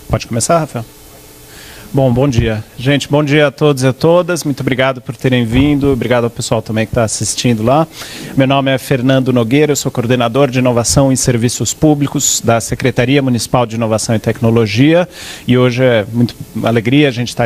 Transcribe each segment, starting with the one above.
Pode começar, Rafael? Bom dia. Gente, bom dia a todos e a todas. Muito obrigado por terem vindo. Obrigado ao pessoal também que está assistindo lá. Meu nome é Fernando Nogueira, eu sou coordenador de Inovação em Serviços Públicos da Secretaria Municipal de Inovação e Tecnologia. E hoje é muito alegria, a gente está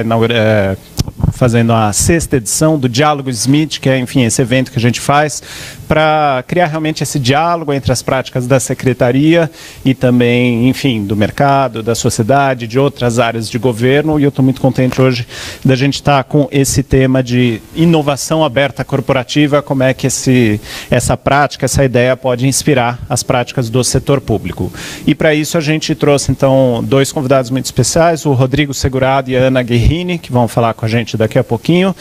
fazendo a 6ª edição do Diálogo Smith, que é, enfim, esse evento que a gente faz para criar realmente esse diálogo entre as práticas da Secretaria e também, enfim, do mercado, da sociedade, de outras áreas de governo. E eu estou muito contente hoje da gente estar com esse tema de inovação aberta corporativa, como é que essa prática, essa ideia pode inspirar as práticas do setor público. E para isso a gente trouxe, então, 2 convidados muito especiais, o Rodrigo Segurado e a Ana Guerrini, que vão falar com a gente daqui a pouquinho.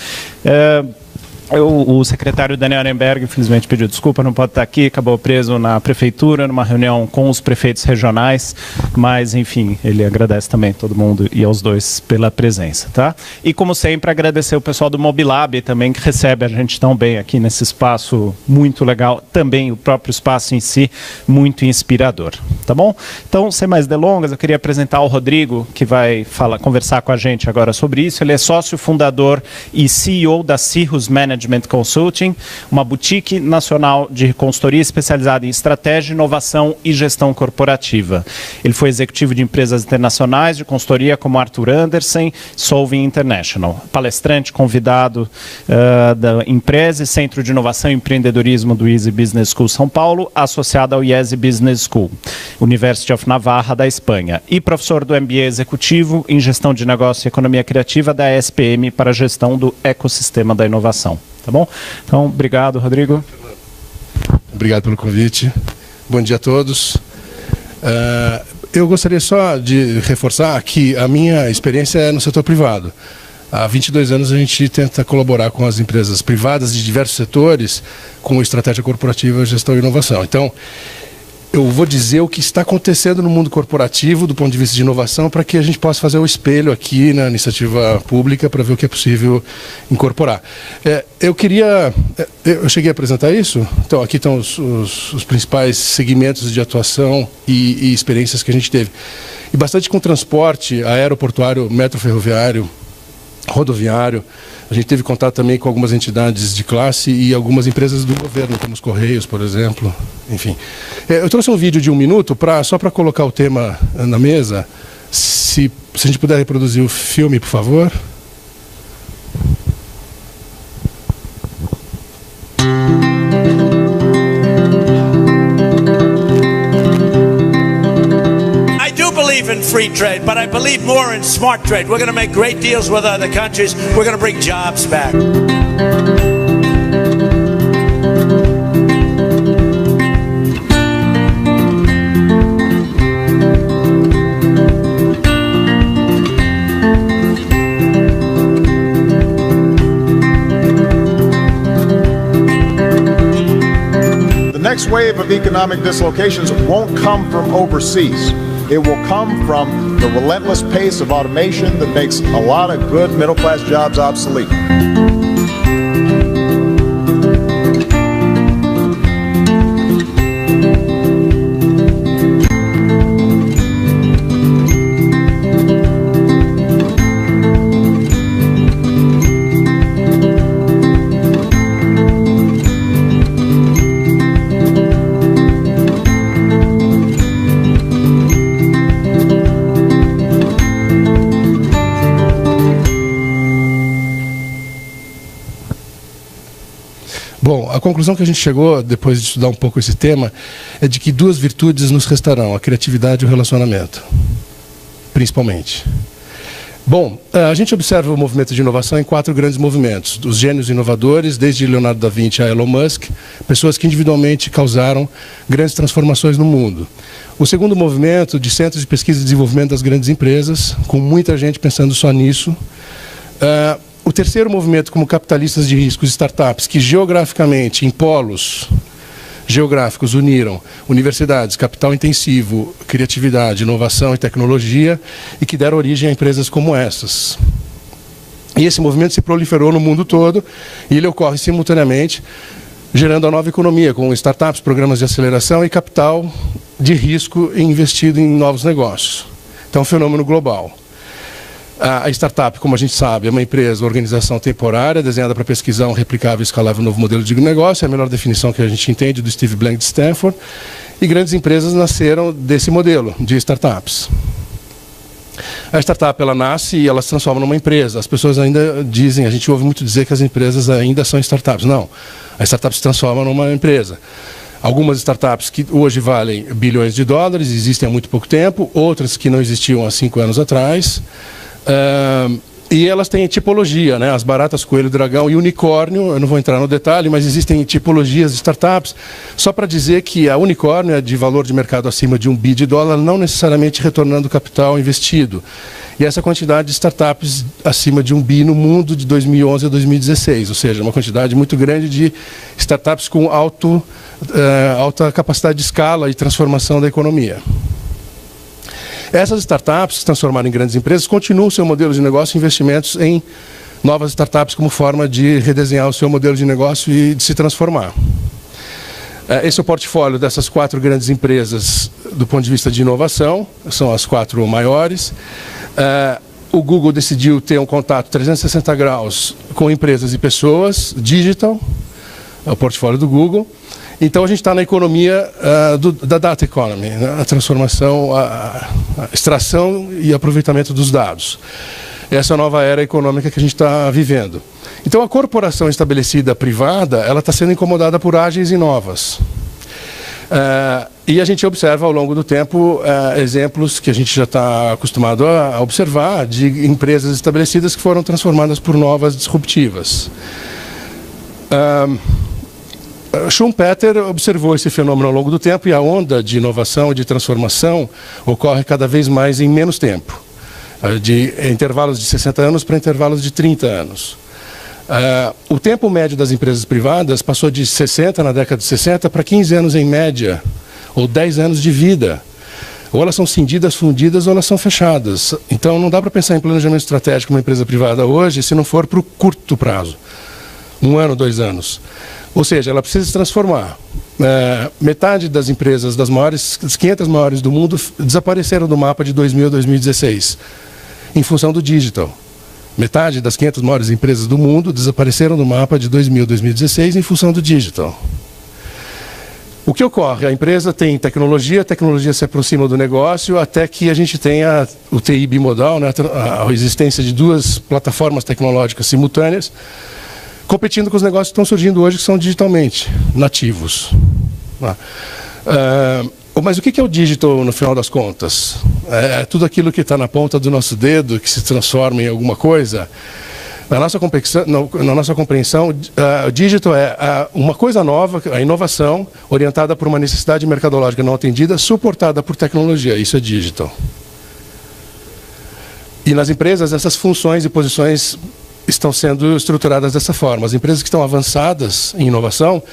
O secretário Daniel Arenberg, infelizmente, pediu desculpa, não pode estar aqui, acabou preso na prefeitura, numa reunião com os prefeitos regionais, mas, enfim, ele agradece também a todo mundo e aos dois pela presença, tá? E, como sempre, agradecer o pessoal do Mobilab também, que recebe a gente tão bem aqui nesse espaço muito legal, também o próprio espaço em si, muito inspirador, tá bom? Então, sem mais delongas, eu queria apresentar o Rodrigo, que vai conversar com a gente agora sobre isso. Ele é sócio fundador e CEO da Cirrus Management Consulting, uma boutique nacional de consultoria especializada em estratégia, inovação e gestão corporativa. Ele foi executivo de empresas internacionais de consultoria como Arthur Andersen, Solving International, palestrante convidado da Empresa e Centro de Inovação e Empreendedorismo do Easy Business School São Paulo, associado ao IESE Business School, University of Navarra da Espanha, e professor do MBA executivo em gestão de negócio e economia criativa da ESPM para a gestão do ecossistema da inovação. Tá bom? Então, obrigado, Rodrigo. Obrigado pelo convite. Bom dia a todos. Eu gostaria só de reforçar que a minha experiência é no setor privado. Há 22 anos a gente tenta colaborar com as empresas privadas de diversos setores com estratégia corporativa, gestão e inovação. Então, eu vou dizer o que está acontecendo no mundo corporativo do ponto de vista de inovação para que a gente possa fazer o espelho aqui na iniciativa pública para ver o que é possível incorporar. Eu cheguei a apresentar isso? Então, aqui estão os principais segmentos de atuação e experiências que a gente teve. E bastante com transporte aeroportuário, metroferroviário, rodoviário. A gente teve contato também com algumas entidades de classe e algumas empresas do governo, como os Correios, por exemplo. Enfim. Eu trouxe um vídeo de 1 minuto só para colocar o tema na mesa. Se a gente puder reproduzir o filme, por favor. In free trade, but I believe more in smart trade. We're going to make great deals with other countries. We're going to bring jobs back. The next wave of economic dislocations won't come from overseas. It will come from the relentless pace of automation that makes a lot of good middle-class jobs obsolete. Bom, a conclusão que a gente chegou, depois de estudar um pouco esse tema, é de que 2 virtudes nos restarão, a criatividade e o relacionamento, principalmente. Bom, a gente observa o movimento de inovação em 4 grandes movimentos. Os gênios inovadores, desde Leonardo da Vinci a Elon Musk, pessoas que individualmente causaram grandes transformações no mundo. O segundo movimento, de centros de pesquisa e desenvolvimento das grandes empresas, com muita gente pensando só nisso. O terceiro movimento, como capitalistas de riscos, startups, que geograficamente, em polos geográficos, uniram universidades, capital intensivo, criatividade, inovação e tecnologia, e que deram origem a empresas como essas. E esse movimento se proliferou no mundo todo e ele ocorre simultaneamente, gerando a nova economia, com startups, programas de aceleração e capital de risco investido em novos negócios. Então, é um fenômeno global. A startup, como a gente sabe, é uma empresa, organização temporária, desenhada para pesquisar um replicável e escalável novo modelo de negócio, é a melhor definição que a gente entende do Steve Blank de Stanford, e grandes empresas nasceram desse modelo de startups. A startup, ela nasce e ela se transforma numa empresa. As pessoas ainda dizem, a gente ouve muito dizer que as empresas ainda são startups. Não, a startup se transforma numa empresa. Algumas startups que hoje valem bilhões de dólares, existem há muito pouco tempo, outras que não existiam há 5 anos atrás. E elas têm tipologia, né? As baratas, coelho, dragão e unicórnio, eu não vou entrar no detalhe, mas existem tipologias de startups. Só para dizer que a unicórnio é de valor de mercado acima de $1 bi, não necessariamente retornando o capital investido. E essa quantidade de startups acima de $1 bi no mundo de 2011 a 2016, ou seja, uma quantidade muito grande de startups com alta capacidade de escala e transformação da economia. Essas startups, se transformaram em grandes empresas, continuam seu modelo de negócio e investimentos em novas startups como forma de redesenhar o seu modelo de negócio e de se transformar. Esse é o portfólio dessas 4 grandes empresas do ponto de vista de inovação, são as 4 maiores. O Google decidiu ter um contato 360 graus com empresas e pessoas, digital, é o portfólio do Google. Então, a gente está na economia da data economy, né? A transformação, a extração e aproveitamento dos dados. Essa é a nova era econômica que a gente está vivendo. Então, a corporação estabelecida privada, ela está sendo incomodada por ágeis e novas. E a gente observa ao longo do tempo exemplos que a gente já está acostumado a observar de empresas estabelecidas que foram transformadas por novas disruptivas. Schumpeter observou esse fenômeno ao longo do tempo e a onda de inovação e de transformação ocorre cada vez mais em menos tempo, de intervalos de 60 anos para intervalos de 30 anos. O tempo médio das empresas privadas passou de 60 na década de 60 para 15 anos em média, ou 10 anos de vida. Ou elas são cindidas, fundidas, ou elas são fechadas. Então não dá para pensar em planejamento estratégico uma empresa privada hoje se não for para o curto prazo. 1 ano, 2 anos. Ou seja, ela precisa se transformar. Metade das empresas, das 500 maiores do mundo, desapareceram do mapa de 2000 a 2016, em função do digital. Metade das 500 maiores empresas do mundo desapareceram do mapa de 2000 a 2016, em função do digital. O que ocorre? A empresa tem tecnologia, a tecnologia se aproxima do negócio, até que a gente tenha o TI bimodal, né, a existência de 2 plataformas tecnológicas simultâneas, competindo com os negócios que estão surgindo hoje, que são digitalmente nativos. Mas o que é o digital, no final das contas? É tudo aquilo que está na ponta do nosso dedo, que se transforma em alguma coisa. Na nossa compreensão, o digital é uma coisa nova, a inovação, orientada por uma necessidade mercadológica não atendida, suportada por tecnologia. Isso é digital. E nas empresas, essas funções e posições estão sendo estruturadas dessa forma. As empresas que estão avançadas em inovação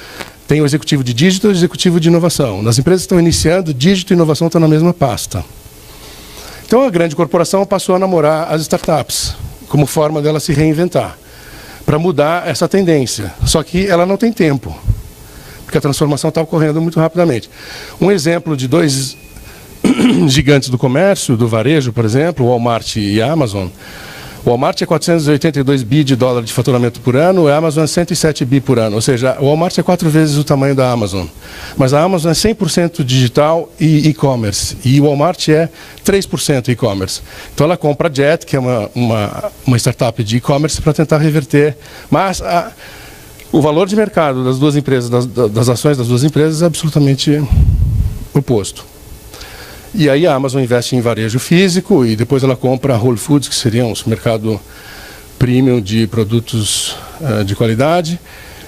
têm o executivo de digital e o executivo de inovação. Nas empresas que estão iniciando, digital e inovação estão na mesma pasta. Então a grande corporação passou a namorar as startups como forma dela se reinventar, para mudar essa tendência. Só que ela não tem tempo, porque a transformação está ocorrendo muito rapidamente. Um exemplo de 2 gigantes do comércio, do varejo, por exemplo, Walmart e Amazon. O Walmart é 482 bi de dólar de faturamento por ano, a Amazon é 107 bi por ano. Ou seja, o Walmart é 4 vezes o tamanho da Amazon. Mas a Amazon é 100% digital e e-commerce. E o Walmart é 3% e-commerce. Então ela compra a Jet, que é uma startup de e-commerce, para tentar reverter. Mas o valor de mercado das 2 empresas, das ações das 2 empresas, é absolutamente oposto. E aí a Amazon investe em varejo físico e depois ela compra a Whole Foods, que seria um supermercado premium de produtos de qualidade.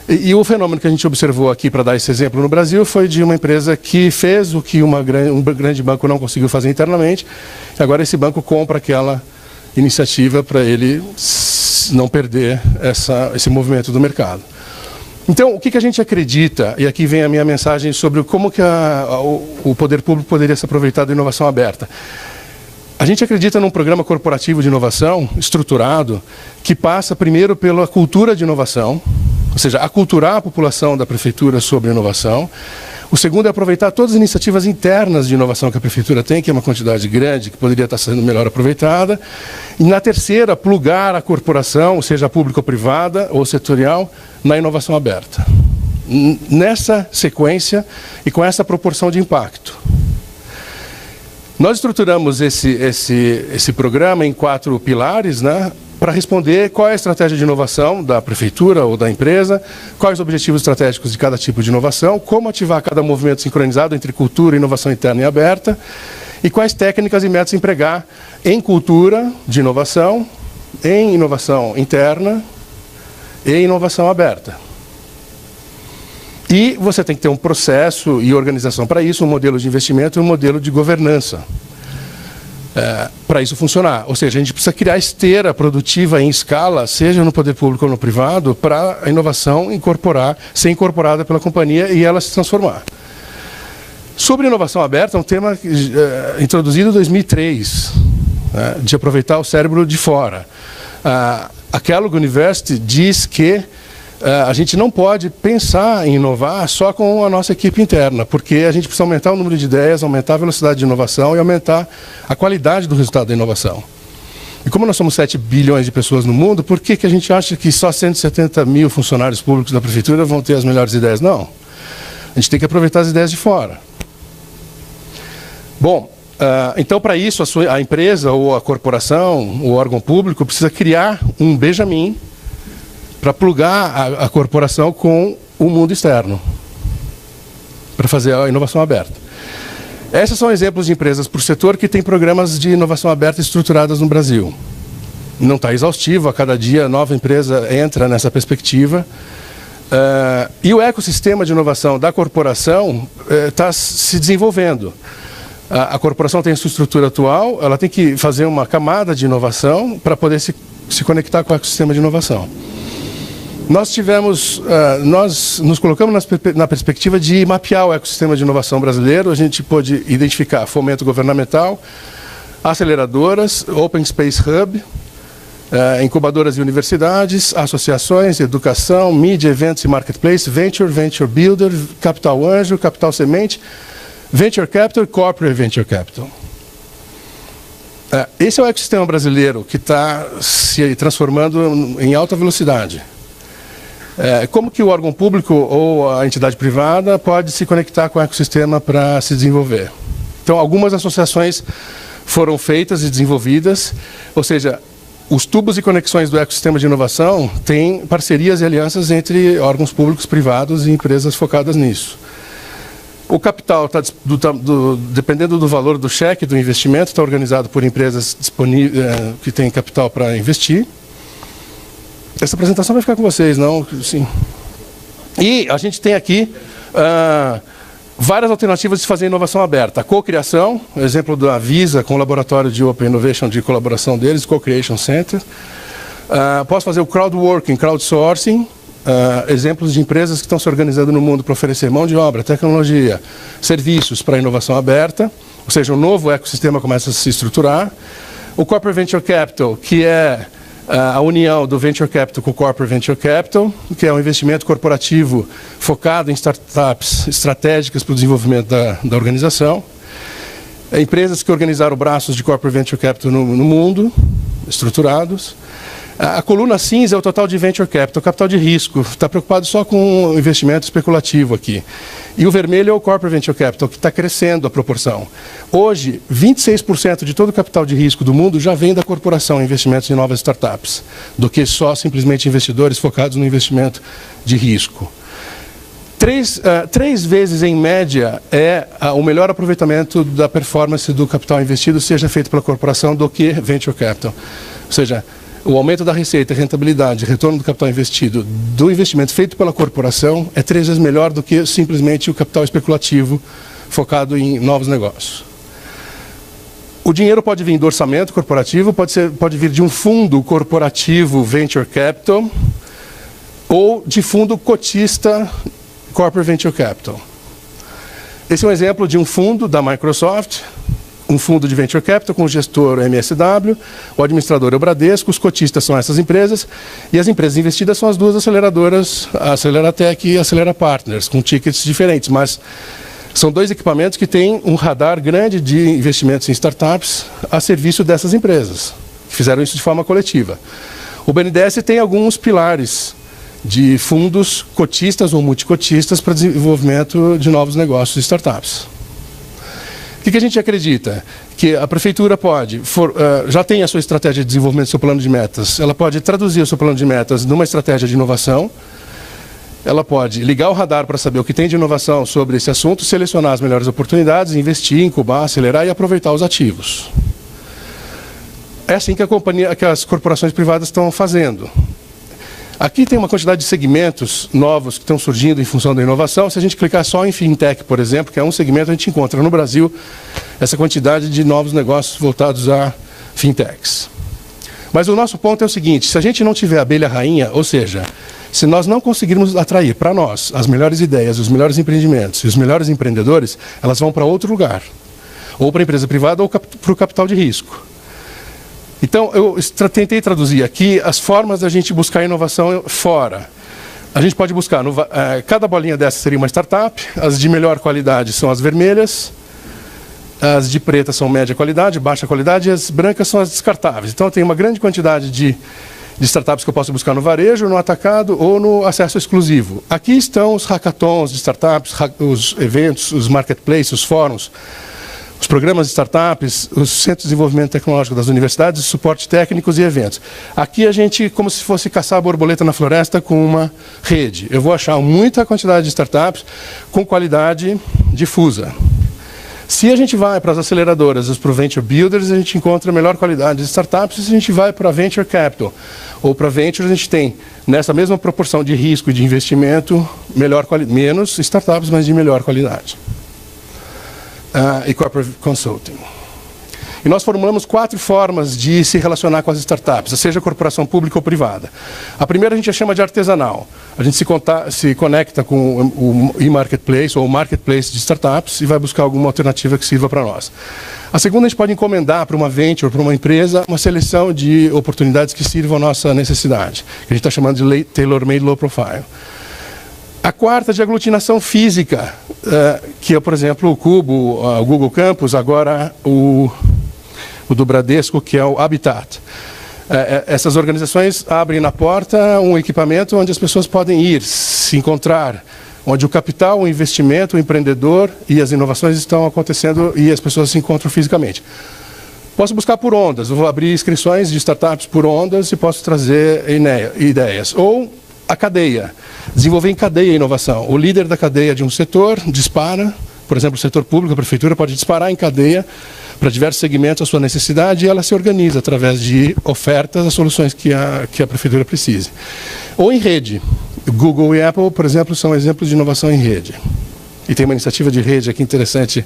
E o fenômeno que a gente observou aqui, para dar esse exemplo no Brasil, foi de uma empresa que fez o que um grande banco não conseguiu fazer internamente. E agora esse banco compra aquela iniciativa para ele não perder esse movimento do mercado. Então, o que a gente acredita, e aqui vem a minha mensagem sobre como que o poder público poderia se aproveitar da inovação aberta. gente acredita num programa corporativo de inovação estruturado que passa primeiro pela cultura de inovação, ou seja, aculturar a população da prefeitura sobre inovação. O segundo é aproveitar todas as iniciativas internas de inovação que a prefeitura tem, que é uma quantidade grande, que poderia estar sendo melhor aproveitada. E na terceira, plugar a corporação, seja pública ou privada, ou setorial, na inovação aberta. Nessa sequência e com essa proporção de impacto. Nós estruturamos esse programa em 4 pilares, né, para responder qual é a estratégia de inovação da prefeitura ou da empresa, quais os objetivos estratégicos de cada tipo de inovação, como ativar cada movimento sincronizado entre cultura, inovação interna e aberta, e quais técnicas e métodos empregar em cultura de inovação, em inovação interna e inovação aberta. E você tem que ter um processo e organização para isso, um modelo de investimento e um modelo de governança. Para isso funcionar. Ou seja, a gente precisa criar esteira produtiva em escala, seja no poder público ou no privado, para a inovação ser incorporada pela companhia e ela se transformar. Sobre inovação aberta, é um tema introduzido em 2003, né, de aproveitar o cérebro de fora. A Kellogg University diz que a gente não pode pensar em inovar só com a nossa equipe interna, porque a gente precisa aumentar o número de ideias, aumentar a velocidade de inovação e aumentar a qualidade do resultado da inovação. E como nós somos 7 bilhões de pessoas no mundo, por que a gente acha que só 170 mil funcionários públicos da prefeitura vão ter as melhores ideias? Não. A gente tem que aproveitar as ideias de fora. Bom, então para isso a empresa ou a corporação, o órgão público precisa criar um Benjamin para plugar a corporação com o mundo externo, para fazer a inovação aberta. Esses são exemplos de empresas por setor que têm programas de inovação aberta estruturadas no Brasil. Não está exaustivo, a cada dia nova empresa entra nessa perspectiva. E o ecossistema de inovação da corporação está se desenvolvendo. A corporação tem a sua estrutura atual, ela tem que fazer uma camada de inovação para poder se conectar com o ecossistema de inovação. Nós nos colocamos na perspectiva de mapear o ecossistema de inovação brasileiro. A gente pôde identificar fomento governamental, aceleradoras, Open Space Hub, incubadoras e universidades, associações, educação, mídia, eventos e marketplace, Venture Builder, Capital Anjo, Capital Semente, Venture Capital e Corporate Venture Capital. Esse é o ecossistema brasileiro que está se transformando em alta velocidade. Como que o órgão público ou a entidade privada pode se conectar com o ecossistema para se desenvolver? Então, algumas associações foram feitas e desenvolvidas, ou seja, os tubos e conexões do ecossistema de inovação têm parcerias e alianças entre órgãos públicos, privados e empresas focadas nisso. O capital, dependendo do valor do cheque do investimento, está organizado por empresas que têm capital para investir. Essa apresentação vai ficar com vocês, não? Sim. E a gente tem aqui várias alternativas de fazer inovação aberta. A co-criação, exemplo da Visa com o laboratório de Open Innovation de colaboração deles, Co-Creation Center. Posso fazer o crowdworking, crowdsourcing, exemplos de empresas que estão se organizando no mundo para oferecer mão de obra, tecnologia, serviços para inovação aberta, ou seja, um novo ecossistema começa a se estruturar. O Corporate Venture Capital, que é a união do Venture Capital com o Corporate Venture Capital, que é um investimento corporativo focado em startups estratégicas para o desenvolvimento da organização. Empresas que organizaram braços de Corporate Venture Capital no mundo, estruturados. A coluna cinza é o total de Venture Capital, capital de risco, está preocupado só com o investimento especulativo aqui. E o vermelho é o Corporate Venture Capital, que está crescendo a proporção. Hoje, 26% de todo o capital de risco do mundo já vem da corporação, investimentos em novas startups, do que só simplesmente investidores focados no investimento de risco. Três vezes, em média, o melhor aproveitamento da performance do capital investido seja feito pela corporação do que Venture Capital. Ou seja, o aumento da receita, rentabilidade, retorno do capital investido, do investimento feito pela corporação é 3 vezes melhor do que simplesmente o capital especulativo focado em novos negócios. O dinheiro pode vir do orçamento corporativo, pode vir de um fundo corporativo Venture Capital ou de fundo cotista Corporate Venture Capital. Esse é um exemplo de um fundo da Microsoft um fundo de Venture Capital com o gestor MSW, o administrador é o Bradesco, os cotistas são essas empresas, e as empresas investidas são as duas aceleradoras, a Aceleratec e a Acelera Partners, com tickets diferentes, mas são dois equipamentos que têm um radar grande de investimentos em startups a serviço dessas empresas, que fizeram isso de forma coletiva. O BNDES tem alguns pilares de fundos cotistas ou multicotistas para desenvolvimento de novos negócios e startups. O que a gente acredita? Que a prefeitura pode, já tem a sua estratégia de desenvolvimento do seu plano de metas, ela pode traduzir o seu plano de metas numa estratégia de inovação, ela pode ligar o radar para saber o que tem de inovação sobre esse assunto, selecionar as melhores oportunidades, investir, incubar, acelerar e aproveitar os ativos. É assim que as corporações privadas estão fazendo. Aqui tem uma quantidade de segmentos novos que estão surgindo em função da inovação. Se a gente clicar só em fintech, por exemplo, que é um segmento, a gente encontra no Brasil essa quantidade de novos negócios voltados a fintechs. Mas o nosso ponto é o seguinte, se a gente não tiver abelha rainha, ou seja, se nós não conseguirmos atrair para nós as melhores ideias, os melhores empreendimentos e os melhores empreendedores, elas vão para outro lugar, ou para a empresa privada ou para o capital de risco. Então, eu tentei traduzir aqui as formas da gente buscar inovação fora. A gente pode buscar, cada bolinha dessa seria uma startup, as de melhor qualidade são as vermelhas, as de preta são média qualidade, baixa qualidade, e as brancas são as descartáveis. Então, tem uma grande quantidade de startups que eu posso buscar no varejo, no atacado ou no acesso exclusivo. Aqui estão os hackathons de startups, os eventos, os marketplaces, os fóruns, os programas de startups, os centros de desenvolvimento tecnológico das universidades, suporte técnicos e eventos. Aqui a gente, como se fosse caçar a borboleta na floresta com uma rede. Eu vou achar muita quantidade de startups com qualidade difusa. Se a gente vai para as aceleradoras, para o Venture Builders, a gente encontra melhor qualidade de startups. Se a gente vai para Venture Capital ou para Ventures, a gente tem, nessa mesma proporção de risco e de investimento, menos startups, mas de melhor qualidade. E Corporate Consulting. E nós formulamos 4 formas de se relacionar com as startups, seja corporação pública ou privada. A primeira a gente chama de artesanal. A gente se conecta com o e-marketplace ou o marketplace de startups e vai buscar alguma alternativa que sirva para nós. A segunda a gente pode encomendar para uma venture, para uma empresa, uma seleção de oportunidades que sirvam à nossa necessidade, que a gente está chamando de tailor-made low profile. A quarta de aglutinação física, que é, por exemplo, o Cubo, o Google Campus, agora o do Bradesco, que é o Habitat. Essas organizações abrem na porta um equipamento onde as pessoas podem ir, se encontrar, onde o capital, o investimento, o empreendedor e as inovações estão acontecendo e as pessoas se encontram fisicamente. Posso buscar por ondas, eu vou abrir inscrições de startups por ondas e posso trazer ideias. Ou a cadeia, desenvolver em cadeia a inovação. O líder da cadeia de um setor dispara, por exemplo, o setor público, a prefeitura pode disparar em cadeia para diversos segmentos a sua necessidade e ela se organiza através de ofertas às soluções que a prefeitura precise. Ou em rede. Google e Apple, por exemplo, são exemplos de inovação em rede. E tem uma iniciativa de rede aqui interessante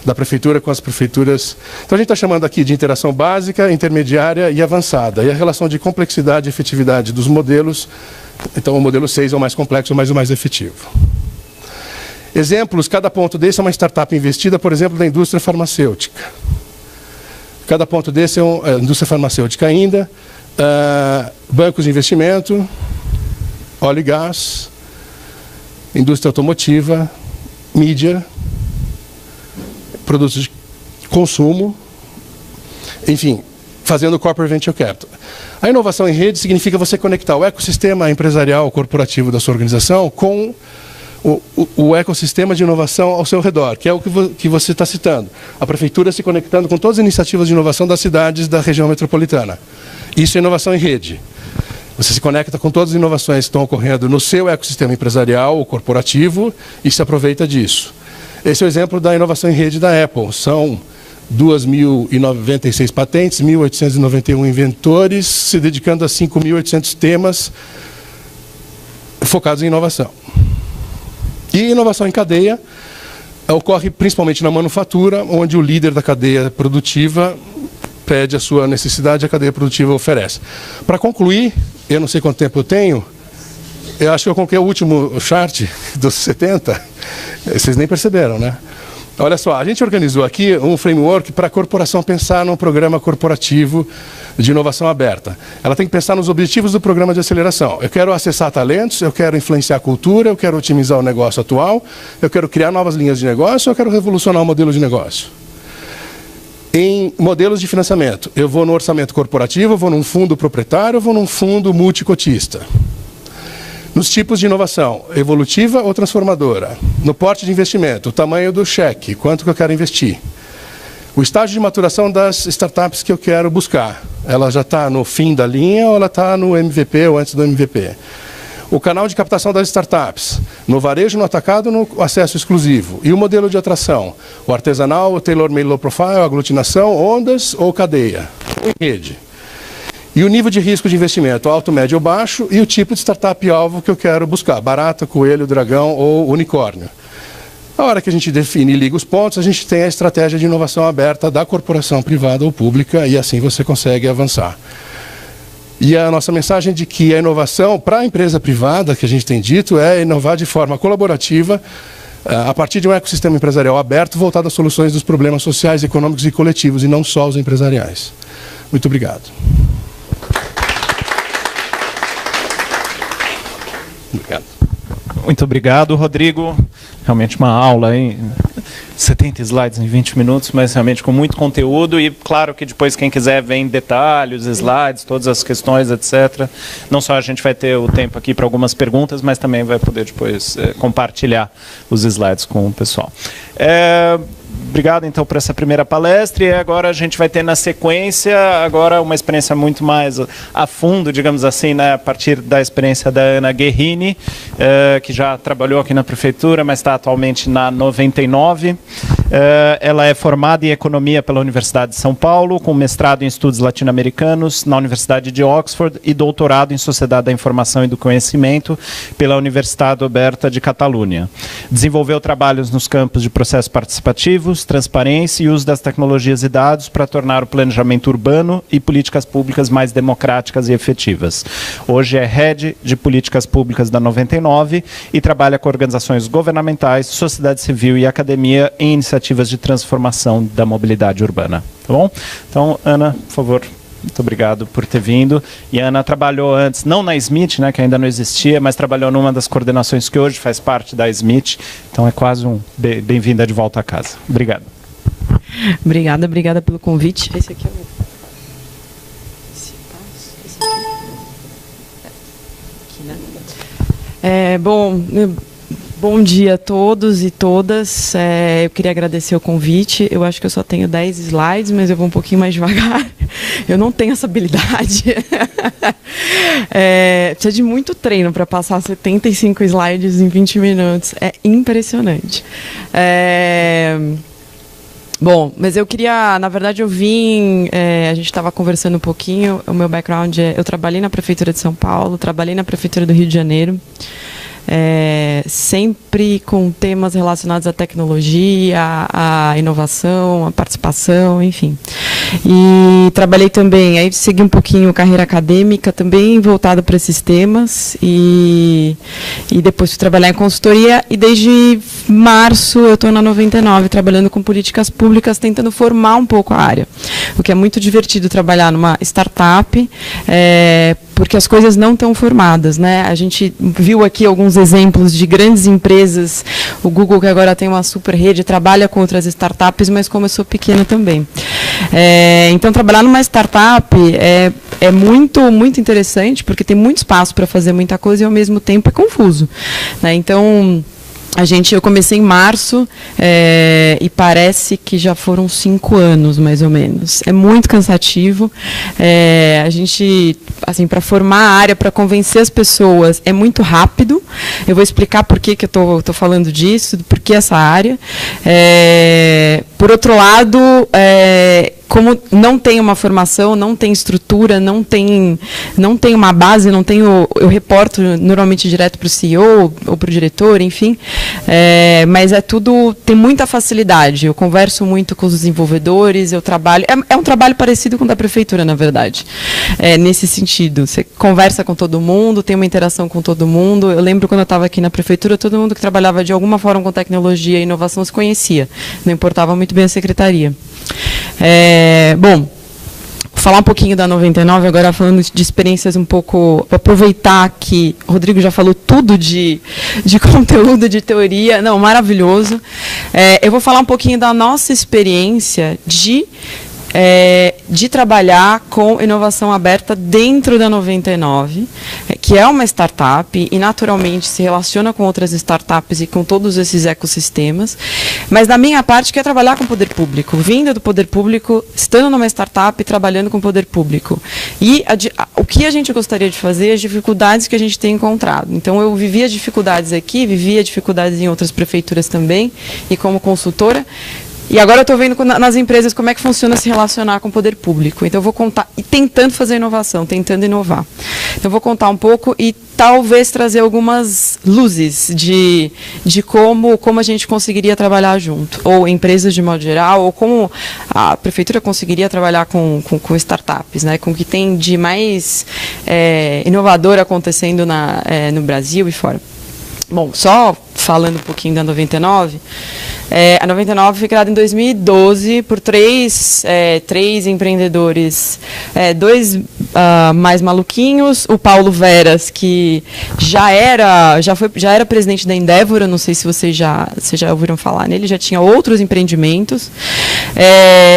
da prefeitura com as prefeituras. Então a gente está chamando aqui de interação básica, intermediária e avançada. E a relação de complexidade e efetividade dos modelos. Então o modelo 6 é o mais complexo, mas o mais efetivo. Exemplos, cada ponto desse é uma startup investida, por exemplo, na indústria farmacêutica. Cada ponto desse é uma indústria farmacêutica ainda, bancos de investimento, óleo e gás, indústria automotiva, mídia, produtos de consumo, enfim, fazendo corporate venture capital. A inovação em rede significa você conectar o ecossistema empresarial corporativo da sua organização com o ecossistema de inovação ao seu redor, que é o que você está citando. A prefeitura se conectando com todas as iniciativas de inovação das cidades da região metropolitana. Isso é inovação em rede. Você se conecta com todas as inovações que estão ocorrendo no seu ecossistema empresarial ou corporativo e se aproveita disso. Esse é o exemplo da inovação em rede da Apple. São 2.096 patentes, 1.891 inventores, se dedicando a 5.800 temas focados em inovação. E inovação em cadeia ocorre principalmente na manufatura, onde o líder da cadeia produtiva pede a sua necessidade e a cadeia produtiva oferece. Para concluir, eu não sei quanto tempo eu tenho, eu acho que eu coloquei o último chart dos 70, vocês nem perceberam, né? Olha só, a gente organizou aqui um framework para a corporação pensar num programa corporativo de inovação aberta. Ela tem que pensar nos objetivos do programa de aceleração. Eu quero acessar talentos, eu quero influenciar a cultura, eu quero otimizar o negócio atual, eu quero criar novas linhas de negócio, eu quero revolucionar o modelo de negócio. Em modelos de financiamento, eu vou no orçamento corporativo, eu vou num fundo proprietário, eu vou num fundo multicotista. Nos tipos de inovação, evolutiva ou transformadora. No porte de investimento, o tamanho do cheque, quanto que eu quero investir. O estágio de maturação das startups que eu quero buscar. Ela já está no fim da linha ou ela está no MVP ou antes do MVP? O canal de captação das startups, no varejo, no atacado, no acesso exclusivo. E o modelo de atração, o artesanal, o tailor-made low profile, a aglutinação, ondas ou cadeia, ou rede. E o nível de risco de investimento, alto, médio ou baixo, e o tipo de startup-alvo que eu quero buscar, barata, coelho, dragão ou unicórnio. Na hora que a gente define e liga os pontos, a gente tem a estratégia de inovação aberta da corporação privada ou pública, e assim você consegue avançar. E a nossa mensagem de que a inovação para a empresa privada, que a gente tem dito, é inovar de forma colaborativa, a partir de um ecossistema empresarial aberto, voltado às soluções dos problemas sociais, econômicos e coletivos, e não só os empresariais. Muito obrigado. Obrigado. Muito obrigado, Rodrigo. Realmente uma aula, hein? 70 slides em 20 minutos, mas realmente com muito conteúdo. E claro que depois quem quiser ver em detalhes, slides, todas as questões, etc. Não só a gente vai ter o tempo aqui para algumas perguntas, mas também vai poder depois compartilhar os slides com o pessoal. Obrigado, então, por essa primeira palestra. E agora a gente vai ter, na sequência, agora uma experiência muito mais a fundo, digamos assim, né, a partir da experiência da Ana Guerrini, que já trabalhou aqui na Prefeitura, mas está atualmente na 99. Ela é formada em Economia pela Universidade de São Paulo, com mestrado em Estudos Latino-Americanos na Universidade de Oxford e doutorado em Sociedade da Informação e do Conhecimento pela Universidade Oberta de Catalunha. Desenvolveu trabalhos nos campos de processos participativos, transparência e uso das tecnologias e dados para tornar o planejamento urbano e políticas públicas mais democráticas e efetivas. Hoje é Head de Políticas Públicas da 99 e trabalha com organizações governamentais, sociedade civil e academia em iniciativas de transformação da mobilidade urbana. Tá bom? Então, Ana, por favor, muito obrigado por ter vindo. E a Ana trabalhou antes, não na SMIT, né, que ainda não existia, mas trabalhou numa das coordenações que hoje faz parte da SMIT. Então é quase um bem-vinda de volta a casa. Obrigado. Obrigada pelo convite. Esse aqui é o... Bom dia a todos e todas. Eu queria agradecer o convite. Eu acho que eu só tenho 10 slides, mas eu vou um pouquinho mais devagar. Eu não tenho essa habilidade. Precisa de muito treino para passar 75 slides em 20 minutos. É impressionante. Bom, mas eu queria, na verdade eu vim, a gente estava conversando um pouquinho, o meu background eu trabalhei na Prefeitura de São Paulo, trabalhei na Prefeitura do Rio de Janeiro, sempre com temas relacionados à tecnologia, à inovação, à participação, enfim. E trabalhei também, aí segui um pouquinho carreira acadêmica, também voltada para esses temas, e depois fui trabalhar em consultoria, e desde março eu estou na 99, trabalhando com políticas públicas, tentando formar um pouco a área. O que é muito divertido trabalhar numa startup, porque as coisas não estão formadas, né? A gente viu aqui alguns exemplos de grandes empresas, o Google, que agora tem uma super rede, trabalha com outras startups, mas começou pequena também. Então, trabalhar numa startup é muito interessante, porque tem muito espaço para fazer muita coisa e, ao mesmo tempo, é confuso, né? Então, eu comecei em março e parece que já foram 5 anos, mais ou menos. É muito cansativo. A gente, assim, para formar a área, para convencer as pessoas, é muito rápido. Eu vou explicar por que eu estou falando disso, por que essa área. Por outro lado, como não tem uma formação, não tem estrutura, não tem uma base, eu reporto normalmente direto para o CEO ou para o diretor, enfim, mas tem muita facilidade. Eu converso muito com os desenvolvedores, eu trabalho, é um trabalho parecido com o da prefeitura, na verdade, nesse sentido. Você conversa com todo mundo, tem uma interação com todo mundo. Eu lembro quando eu estava aqui na prefeitura, todo mundo que trabalhava de alguma forma com tecnologia e inovação se conhecia, não importava muito bem a secretaria. Bom, vou falar um pouquinho da 99, agora falando de experiências um pouco, aproveitar que o Rodrigo já falou tudo de conteúdo, de teoria, não, maravilhoso. Eu vou falar um pouquinho da nossa experiência de trabalhar com inovação aberta dentro da 99, que é uma startup e naturalmente se relaciona com outras startups e com todos esses ecossistemas, mas da minha parte que é trabalhar com o poder público, vindo do poder público, estando numa startup e trabalhando com o poder público. E o que a gente gostaria de fazer, as dificuldades que a gente tem encontrado. Então eu vivi as dificuldades aqui, vivia dificuldades em outras prefeituras também, e como consultora. E agora eu estou vendo nas empresas como é que funciona se relacionar com o poder público. Então eu vou contar, e tentando fazer inovação, tentando inovar. Então eu vou contar um pouco e talvez trazer algumas luzes de como a gente conseguiria trabalhar junto. Ou empresas de modo geral, ou como a prefeitura conseguiria trabalhar com startups, né, com o que tem de mais inovador acontecendo no Brasil e fora. Bom, só falando um pouquinho da 99, a 99 foi criada em 2012 por três empreendedores, dois mais maluquinhos, o Paulo Veras, que já era presidente da Endeavor, eu não sei se vocês já ouviram falar nele, já tinha outros empreendimentos.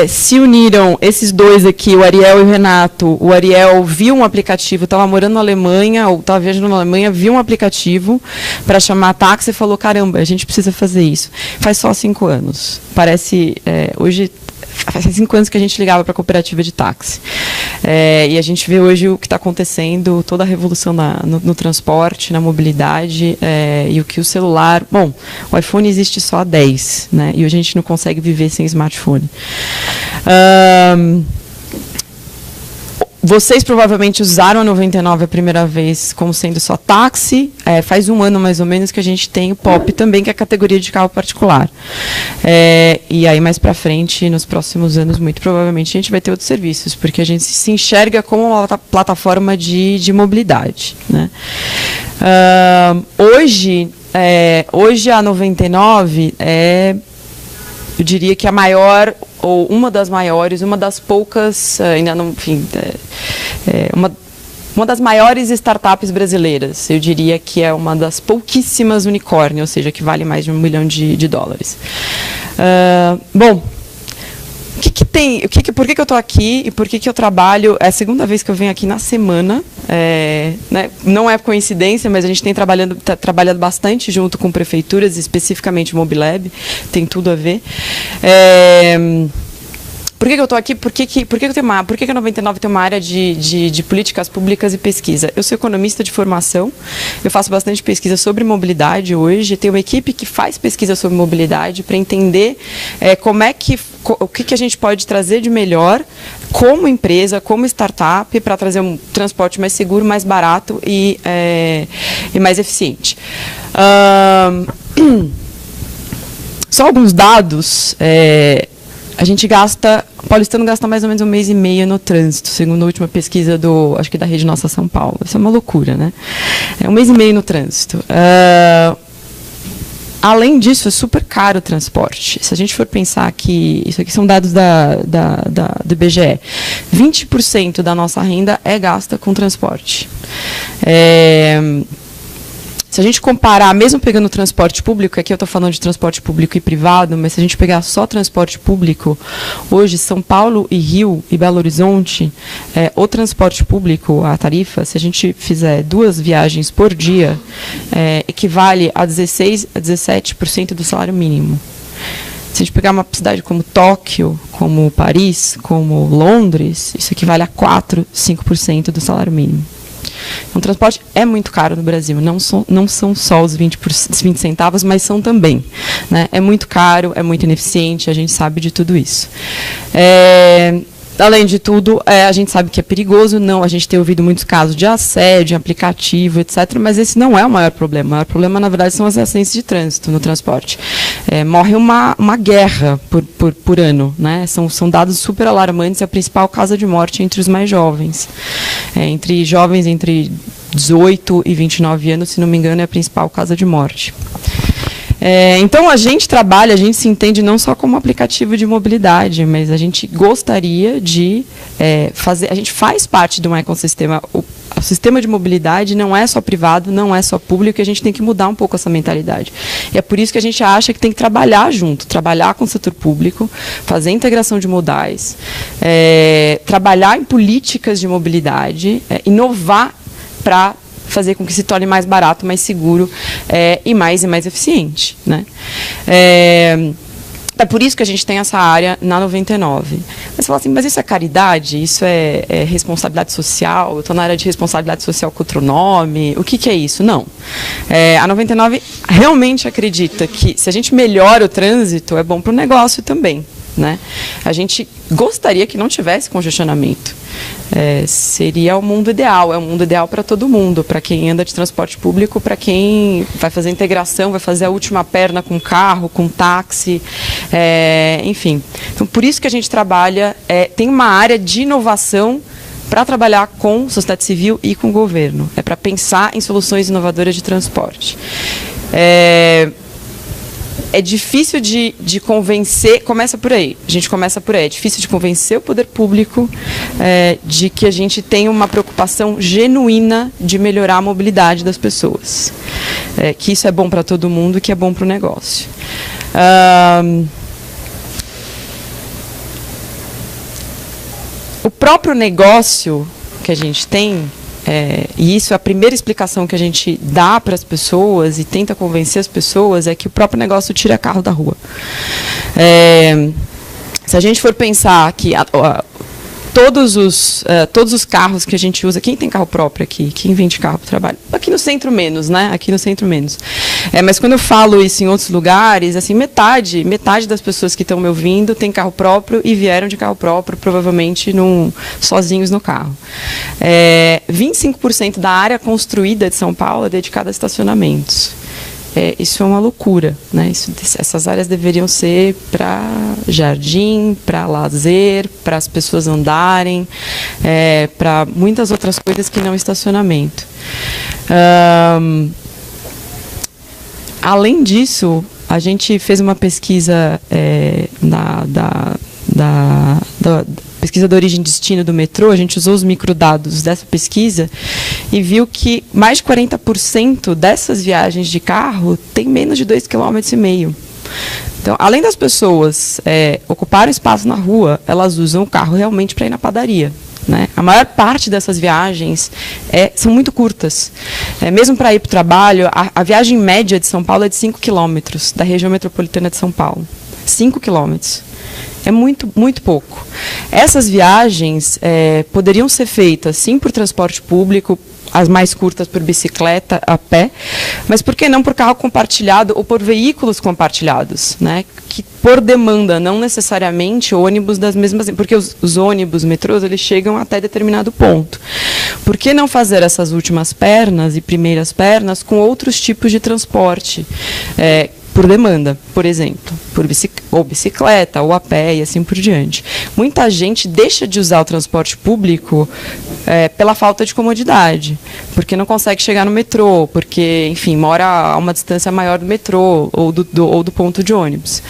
Se uniram esses dois aqui, o Ariel e o Renato. O Ariel viu um aplicativo, estava morando na Alemanha, ou estava viajando na Alemanha, viu um aplicativo para chamar táxi e falou, caramba, a gente precisa fazer isso. Faz só 5 anos. Parece, hoje, faz 5 anos que a gente ligava para a cooperativa de táxi. E a gente vê hoje o que está acontecendo, toda a revolução no transporte, na mobilidade, e o que o celular... Bom, o iPhone existe só há 10, né? E hoje a gente não consegue viver sem smartphone. Vocês provavelmente usaram a 99 a primeira vez como sendo só táxi. Faz 1 ano, mais ou menos, que a gente tem o POP também, que é a categoria de carro particular. E aí, mais para frente, nos próximos anos, muito provavelmente, a gente vai ter outros serviços, porque a gente se enxerga como uma plataforma de mobilidade, né? Hoje, a 99 eu diria que a maior, ou uma das maiores, uma das poucas, ainda não, enfim, uma das maiores startups brasileiras. Eu diria que é uma das pouquíssimas unicórnios, ou seja, que vale mais de $1 milhão. Bom, por que eu estou aqui e por que eu trabalho? É a segunda vez que eu venho aqui na semana. Né? Não é coincidência, mas a gente tem trabalhado bastante junto com prefeituras, especificamente o Mobilab, tem tudo a ver. Por que eu estou aqui? Por que a 99 tem uma área de políticas públicas e pesquisa? Eu sou economista de formação, eu faço bastante pesquisa sobre mobilidade hoje, tenho uma equipe que faz pesquisa sobre mobilidade para entender o que a gente pode trazer de melhor como empresa, como startup, para trazer um transporte mais seguro, mais barato e mais eficiente. Só alguns dados. O paulistano gasta mais ou menos 1 mês e meio no trânsito, segundo a última pesquisa acho que da Rede Nossa São Paulo. Isso é uma loucura, né? 1 mês e meio no trânsito. Além disso, é super caro o transporte. Se a gente for pensar que... Isso aqui são dados do IBGE. 20% da nossa renda é gasta com transporte. Se a gente comparar, mesmo pegando o transporte público, aqui eu estou falando de transporte público e privado, mas se a gente pegar só transporte público, hoje São Paulo e Rio e Belo Horizonte, o transporte público, a tarifa, se a gente fizer 2 viagens por dia, equivale a 16% a 17% do salário mínimo. Se a gente pegar uma cidade como Tóquio, como Paris, como Londres, isso equivale a 4%, 5% do salário mínimo. Então, o transporte é muito caro no Brasil, não são só os 20 centavos, mas são também, né? É muito caro, é muito ineficiente, a gente sabe de tudo isso. Além de tudo, a gente sabe que é perigoso, a gente tem ouvido muitos casos de assédio, aplicativo, etc., mas esse não é o maior problema. O maior problema, na verdade, são as acidentes de trânsito no transporte. Morre uma guerra por ano, né? São dados super alarmantes, é a principal causa de morte entre os mais jovens. Entre jovens entre 18 e 29 anos, se não me engano, é a principal causa de morte. Então, a gente se entende não só como aplicativo de mobilidade, mas a gente gostaria de a gente faz parte de um ecossistema. O sistema de mobilidade não é só privado, não é só público, e a gente tem que mudar um pouco essa mentalidade. E é por isso que a gente acha que tem que trabalhar junto, trabalhar com o setor público, fazer integração de modais, trabalhar em políticas de mobilidade, inovar para fazer com que se torne mais barato, mais seguro e mais eficiente, né? É por isso que a gente tem essa área na 99. Mas você fala assim, mas isso é caridade? Isso é responsabilidade social? Eu estou na área de responsabilidade social com outro nome? O que é isso? Não. A 99 realmente acredita que se a gente melhora o trânsito, é bom para o negócio também, né? A gente gostaria que não tivesse congestionamento. Seria o mundo ideal, é o mundo ideal para todo mundo, para quem anda de transporte público, para quem vai fazer integração, vai fazer a última perna com carro, com táxi, enfim. Então, por isso que a gente trabalha, tem uma área de inovação para trabalhar com sociedade civil e com o governo, para pensar em soluções inovadoras de transporte. É difícil de convencer, começa por aí, a gente começa por aí, é difícil de convencer o poder público de que a gente tem uma preocupação genuína de melhorar a mobilidade das pessoas, que isso é bom para todo mundo, que é bom para o negócio. O próprio negócio que a gente tem, e isso é a primeira explicação que a gente dá para as pessoas e tenta convencer as pessoas, é que o próprio negócio tira carro da rua. Se a gente for pensar que todos os carros que a gente usa, quem tem carro próprio aqui? Quem vende carro para o trabalho? Aqui no centro menos, né? Aqui no centro menos. Mas quando eu falo isso em outros lugares, assim, metade das pessoas que estão me ouvindo tem carro próprio e vieram de carro próprio, provavelmente sozinhos no carro. 25% da área construída de São Paulo é dedicada a estacionamentos. Isso é uma loucura, né? Essas áreas deveriam ser para jardim, para lazer, para as pessoas andarem, para muitas outras coisas que não estacionamento. Além disso, a gente fez uma pesquisa pesquisa da origem e destino do metrô, a gente usou os microdados dessa pesquisa e viu que mais de 40% dessas viagens de carro tem menos de 2,5 km. Então, além das pessoas ocuparem espaço na rua, elas usam o carro realmente para ir na padaria, né? A maior parte dessas viagens são muito curtas. Mesmo para ir para o trabalho, a viagem média de São Paulo é de 5 km, da região metropolitana de São Paulo. 5 km. É muito, muito pouco. Essas viagens poderiam ser feitas, sim, por transporte público, as mais curtas por bicicleta, a pé, mas por que não por carro compartilhado ou por veículos compartilhados, né? Que por demanda, não necessariamente ônibus das mesmas, porque os ônibus, metrôs, eles chegam até determinado ponto. Por que não fazer essas últimas pernas e primeiras pernas com outros tipos de transporte? Por demanda, por exemplo, ou bicicleta, ou a pé e assim por diante. Muita gente deixa de usar o transporte público pela falta de comodidade, porque não consegue chegar no metrô, porque, enfim, mora a uma distância maior do metrô ou do ponto de ônibus.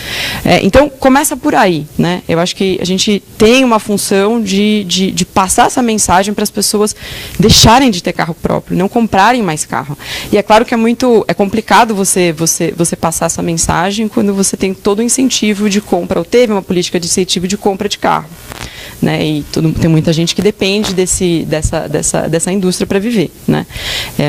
Então, começa por aí, né? Eu acho que a gente tem uma função de passar essa mensagem para as pessoas deixarem de ter carro próprio, não comprarem mais carro. E é claro que é complicado você passar essa mensagem quando você tem todo o incentivo de compra, ou teve uma política de incentivo de compra de carro, né? E tem muita gente que depende dessa indústria para viver, né?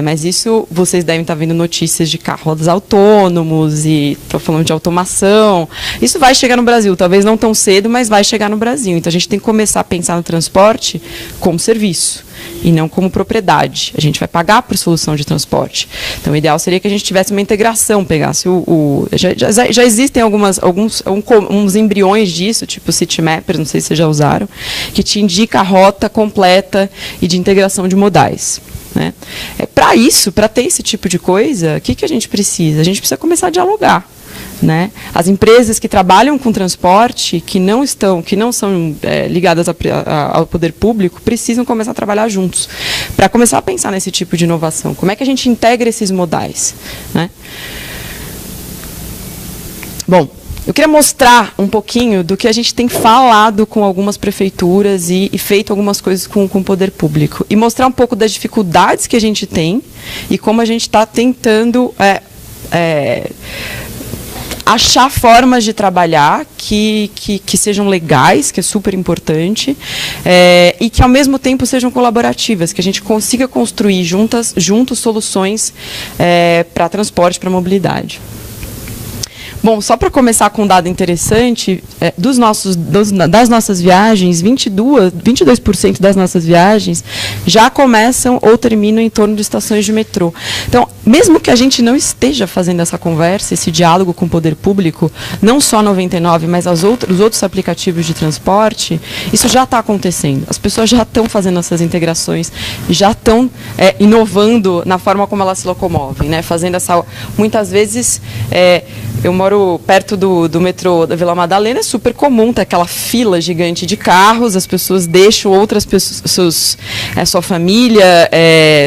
Mas isso, vocês devem estar vendo notícias de carros autônomos, e estou falando de automação. Isso vai chegar no Brasil, talvez não tão cedo, mas vai chegar no Brasil. Então a gente tem que começar a pensar no transporte como serviço. e não como propriedade. A gente vai pagar por solução de transporte. Então, o ideal seria que a gente tivesse uma integração, pegasse já existem uns embriões disso, tipo o Citymapper, não sei se vocês já usaram, que te indica a rota completa e de integração de modais. Né? Para isso, para ter esse tipo de coisa, o que a gente precisa? A gente precisa começar a dialogar. Né? As empresas que trabalham com transporte, que não são ligadas ao poder público, precisam começar a trabalhar juntos, para começar a pensar nesse tipo de inovação. Como é que a gente integra esses modais? Né? Bom, eu queria mostrar um pouquinho do que a gente tem falado com algumas prefeituras e feito algumas coisas com o poder público. E mostrar um pouco das dificuldades que a gente tem e como a gente está tentando achar formas de trabalhar que sejam legais, que é super importante, e que, ao mesmo tempo, sejam colaborativas, que a gente consiga construir juntos soluções para transporte, para mobilidade. Bom, só para começar com um dado interessante, das nossas viagens, 22% das nossas viagens já começam ou terminam em torno de estações de metrô. Então, mesmo que a gente não esteja fazendo essa conversa, esse diálogo com o poder público, não só 99, mas os outros aplicativos de transporte, isso já está acontecendo. As pessoas já estão fazendo essas integrações, já estão inovando na forma como elas se locomovem, né? Fazendo essa... Muitas vezes... eu moro perto do metrô da Vila Madalena, é super comum ter aquela fila gigante de carros, as pessoas deixam outras pessoas, sua família,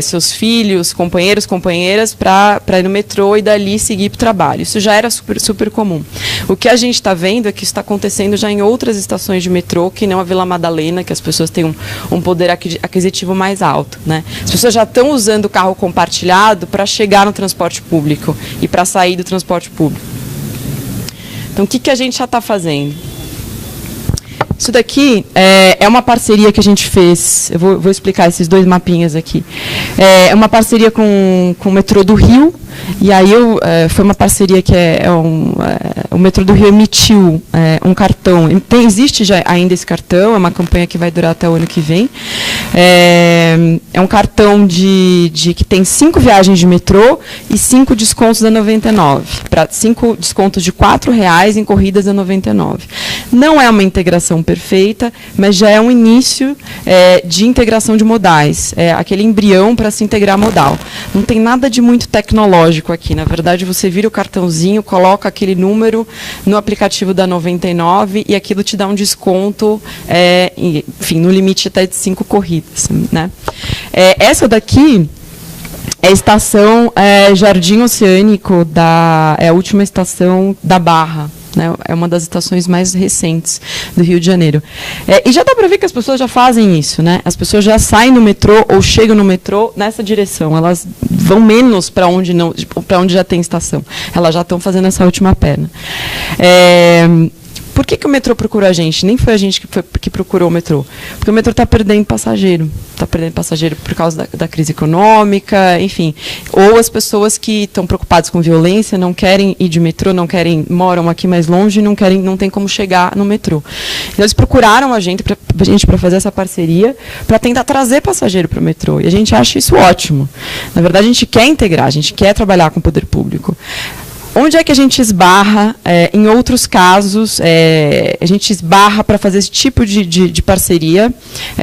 seus filhos, companheiros, companheiras, para ir no metrô e dali seguir para o trabalho. Isso já era super comum. O que a gente está vendo é que isso está acontecendo já em outras estações de metrô, que não a Vila Madalena, que as pessoas têm um poder aquisitivo mais alto. Né? As pessoas já estão usando o carro compartilhado para chegar no transporte público e para sair do transporte público. Então, o que a gente já está fazendo? Isso daqui é uma parceria que a gente fez, eu vou explicar esses dois mapinhas aqui. É uma parceria com o metrô do Rio, e aí foi uma parceria que o metrô do Rio emitiu um cartão. Existe já ainda esse cartão, é uma campanha que vai durar até o ano que vem. É um cartão que tem 5 viagens de metrô e 5 descontos a 99, para 5 descontos de R$4 em corridas a 99. Não é uma integração perfeita, mas já é um início de integração de modais, aquele embrião para se integrar modal. Não tem nada de muito tecnológico aqui. Na verdade, você vira o cartãozinho, coloca aquele número no aplicativo da 99 e aquilo te dá um desconto, enfim, no limite até de 5 corridas. Né? Essa daqui é a estação Jardim Oceânico, é a última estação da Barra. Né? É uma das estações mais recentes do Rio de Janeiro. E já dá para ver que as pessoas já fazem isso. Né? As pessoas já saem no metrô ou chegam no metrô nessa direção. Elas vão menos para onde já tem estação. Elas já estão fazendo essa última perna. Por que o metrô procurou a gente? Nem foi a gente que procurou o metrô. Porque o metrô está perdendo passageiro. Está perdendo passageiro por causa da crise econômica, enfim. Ou as pessoas que estão preocupadas com violência, não querem ir de metrô, moram aqui mais longe e não tem como chegar no metrô. Então, eles procuraram a gente para fazer essa parceria, para tentar trazer passageiro para o metrô. E a gente acha isso ótimo. Na verdade, a gente quer integrar, a gente quer trabalhar com o poder público. Onde é que a gente esbarra? Em outros casos, a gente esbarra para fazer esse tipo de parceria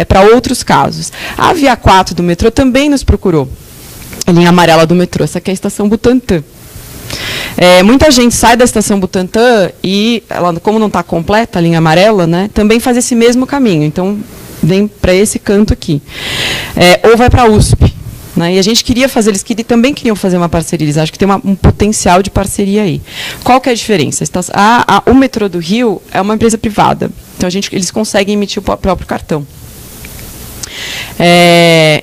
para outros casos. A Via 4 do metrô também nos procurou. A linha amarela do metrô, essa aqui é a estação Butantã. Muita gente sai da estação Butantã e, como não está completa a linha amarela, né, também faz esse mesmo caminho. Então, vem para esse canto aqui. Ou vai para a USP. Né? E a gente queria fazer, também queriam fazer uma parceria, eles acham que tem um potencial de parceria aí. Qual que é a diferença? O metrô do Rio é uma empresa privada, então eles conseguem emitir o próprio cartão.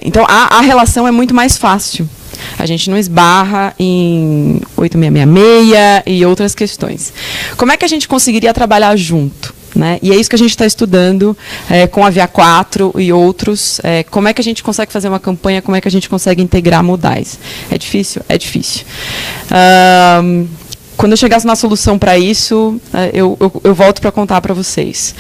Então a relação é muito mais fácil. A gente não esbarra em 8666 e outras questões. Como é que a gente conseguiria trabalhar junto? Né? E é isso que a gente está estudando com a Via 4 e outros. Como é que a gente consegue fazer uma campanha, como é que a gente consegue integrar modais. É difícil? É difícil. quando eu chegasse na solução para isso, eu volto para contar para vocês.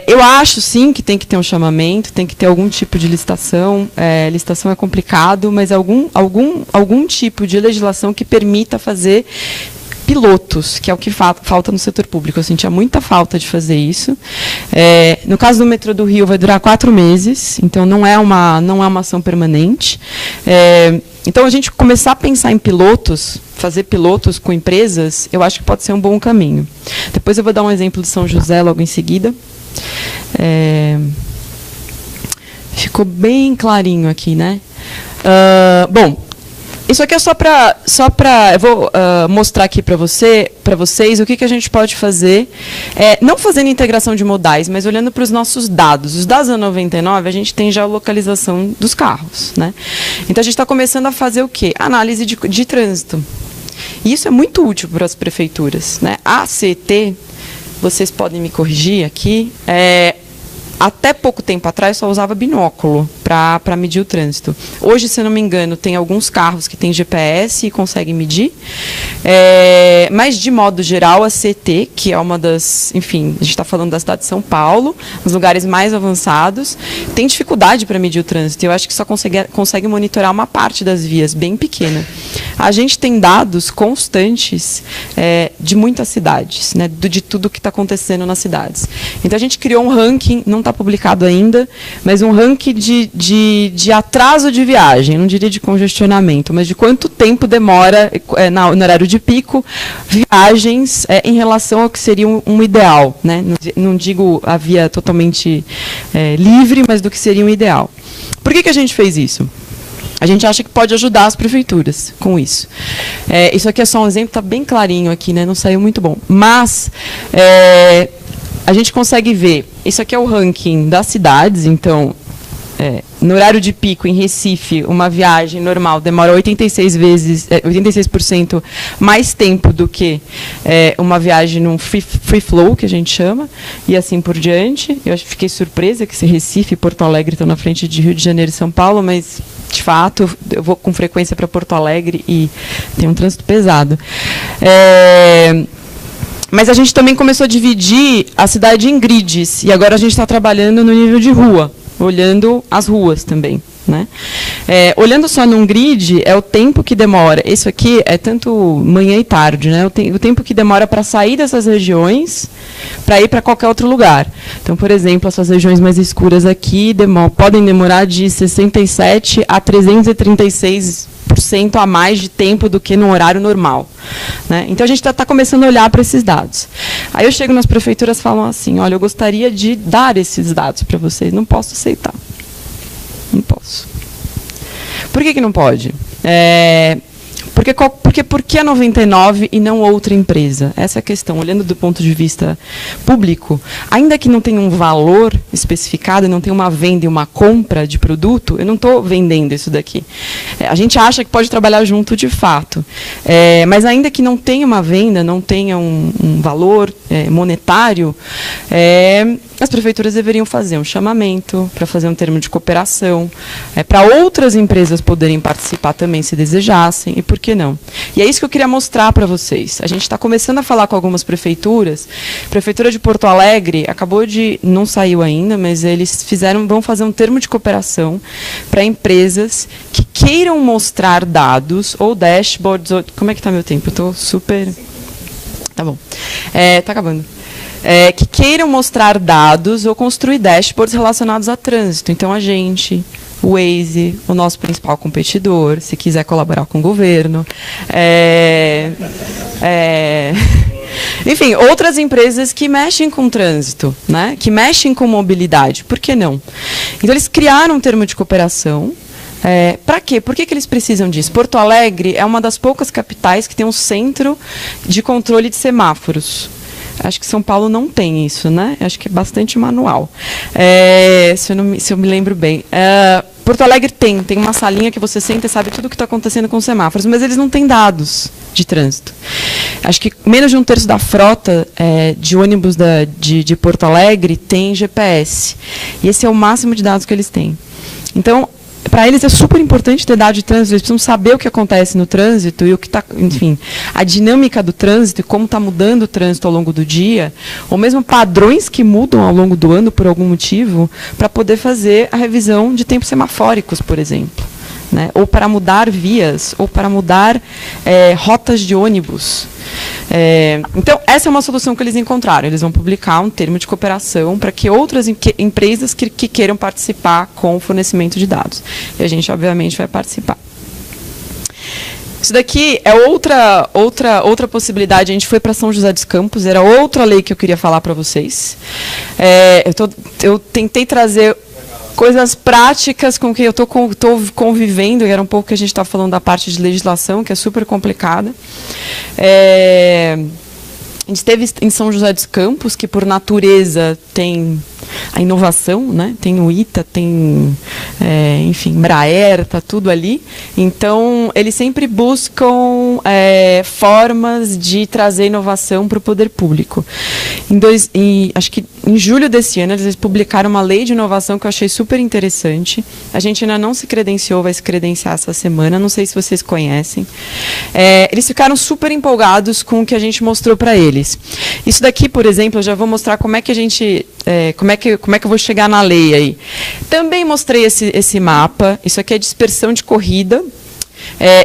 Eu acho, sim, que tem que ter um chamamento, tem que ter algum tipo de licitação. Licitação é complicado, mas algum tipo de legislação que permita fazer pilotos, que é o que falta no setor público. Eu sentia muita falta de fazer isso. No caso do metrô do Rio, vai durar 4 meses, então não é uma ação permanente. Então, a gente começar a pensar em pilotos, fazer pilotos com empresas, eu acho que pode ser um bom caminho. Depois eu vou dar um exemplo de São José logo em seguida. Ficou bem clarinho aqui, né? Bom, isso aqui é só para eu vou mostrar aqui para vocês o que a gente pode fazer, não fazendo integração de modais, mas olhando para os nossos dados. Os dados da 99, a gente tem já a localização dos carros, né? Então, a gente está começando a fazer o quê? Análise de trânsito. E isso é muito útil para as prefeituras, né? A CET, vocês podem me corrigir aqui, até pouco tempo atrás só usava binóculo para medir o trânsito. Hoje, se eu não me engano, tem alguns carros que têm GPS e conseguem medir. Mas, de modo geral, a CT, que é uma das... Enfim, a gente está falando da cidade de São Paulo, os lugares mais avançados, tem dificuldade para medir o trânsito. Eu acho que só consegue monitorar uma parte das vias, bem pequena. A gente tem dados constantes de muitas cidades, né, de tudo que está acontecendo nas cidades. Então, a gente criou um ranking, não está publicado ainda, mas um ranking de atraso de viagem, não diria de congestionamento, mas de quanto tempo demora, no horário de pico, viagens em relação ao que seria um ideal, né? Não digo a via totalmente livre, mas do que seria um ideal. Por que a gente fez isso? A gente acha que pode ajudar as prefeituras com isso. Isso aqui é só um exemplo, está bem clarinho aqui, né? Não saiu muito bom. Mas a gente consegue ver, isso aqui é o ranking das cidades, então, no horário de pico, em Recife, uma viagem normal demora 86% mais tempo do que uma viagem num free flow, que a gente chama, e assim por diante. Eu fiquei surpresa que esse Recife e Porto Alegre estão na frente de Rio de Janeiro e São Paulo, mas, de fato, eu vou com frequência para Porto Alegre e tem um trânsito pesado. Mas a gente também começou a dividir a cidade em grids, e agora a gente está trabalhando no nível de rua, olhando as ruas também, né? Olhando só num grid, é o tempo que demora. Isso aqui é tanto manhã e tarde, né? O tempo que demora para sair dessas regiões para ir para qualquer outro lugar. Então, por exemplo, essas regiões mais escuras aqui podem demorar de 67 a 336% a mais de tempo do que no horário normal, né? Então, a gente está começando a olhar para esses dados. Aí eu chego nas prefeituras e falam assim, olha, eu gostaria de dar esses dados para vocês, não posso aceitar. Não posso. Por que não pode? Por que a 99 e não outra empresa? Essa é a questão. Olhando do ponto de vista público, ainda que não tenha um valor especificado, não tenha uma venda e uma compra de produto, eu não estou vendendo isso daqui. A gente acha que pode trabalhar junto de fato. Mas ainda que não tenha uma venda, não tenha um valor monetário, as prefeituras deveriam fazer um chamamento para fazer um termo de cooperação, para outras empresas poderem participar também, se desejassem, e por que não? E é isso que eu queria mostrar para vocês. A gente está começando a falar com algumas prefeituras. A Prefeitura de Porto Alegre não saiu ainda, mas eles vão fazer um termo de cooperação para empresas que queiram mostrar dados ou dashboards. Como é que está meu tempo? Eu estou super... Tá bom. Está acabando. Que queiram mostrar dados ou construir dashboards relacionados a trânsito. Então, a gente, o Waze, o nosso principal competidor, se quiser colaborar com o governo. Enfim, outras empresas que mexem com trânsito, né? Que mexem com mobilidade. Por que não? Então, eles criaram um termo de cooperação. Para quê? Por que eles precisam disso? Porto Alegre é uma das poucas capitais que tem um centro de controle de semáforos. Acho que São Paulo não tem isso, né? Acho que é bastante manual. Se eu me lembro bem. Porto Alegre tem uma salinha que você senta e sabe tudo o que está acontecendo com os semáforos, mas eles não têm dados de trânsito. Acho que menos de 1/3 da frota de ônibus de Porto Alegre tem GPS. E esse é o máximo de dados que eles têm. Então, para eles é super importante ter dado de trânsito, eles precisam saber o que acontece no trânsito e o que está, enfim, a dinâmica do trânsito e como está mudando o trânsito ao longo do dia, ou mesmo padrões que mudam ao longo do ano por algum motivo, para poder fazer a revisão de tempos semafóricos, por exemplo. Né? Ou para mudar vias, ou para mudar rotas de ônibus. Então, essa é uma solução que eles encontraram. Eles vão publicar um termo de cooperação para que outras empresas que queiram participar com o fornecimento de dados. E a gente, obviamente, vai participar. Isso daqui é outra possibilidade. A gente foi para São José dos Campos, era outra lei que eu queria falar para vocês. Eu tentei trazer coisas práticas com que eu estou convivendo, e era um pouco que a gente está falando da parte de legislação, que é super complicada. A gente esteve em São José dos Campos, que por natureza tem a inovação, né? Tem o ITA, tem, enfim, Embraer, está tudo ali. Então, eles sempre buscam formas de trazer inovação para o poder público. Acho que em julho desse ano, eles publicaram uma lei de inovação que eu achei super interessante. A gente ainda não se credenciou, vai se credenciar essa semana, não sei se vocês conhecem. Eles ficaram super empolgados com o que a gente mostrou para eles. Isso daqui, por exemplo, eu já vou mostrar como é que a gente... como é que eu vou chegar na lei aí. Também mostrei esse mapa. Isso aqui é dispersão de corrida,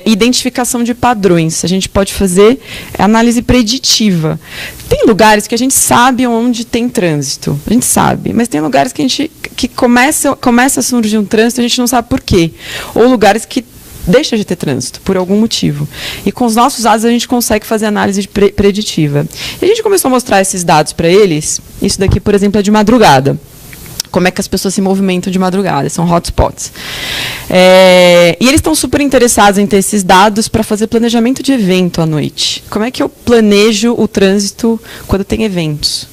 identificação de padrões. A gente pode fazer análise preditiva. Tem lugares que a gente sabe onde tem trânsito. A gente sabe. Mas tem lugares que começa a surgir um trânsito e a gente não sabe por quê. Ou lugares que deixa de ter trânsito, por algum motivo. E com os nossos dados a gente consegue fazer análise preditiva. E a gente começou a mostrar esses dados para eles. Isso daqui, por exemplo, é de madrugada. Como é que as pessoas se movimentam de madrugada, são hotspots. E eles estão super interessados em ter esses dados para fazer planejamento de evento à noite. Como é que eu planejo o trânsito quando tem eventos?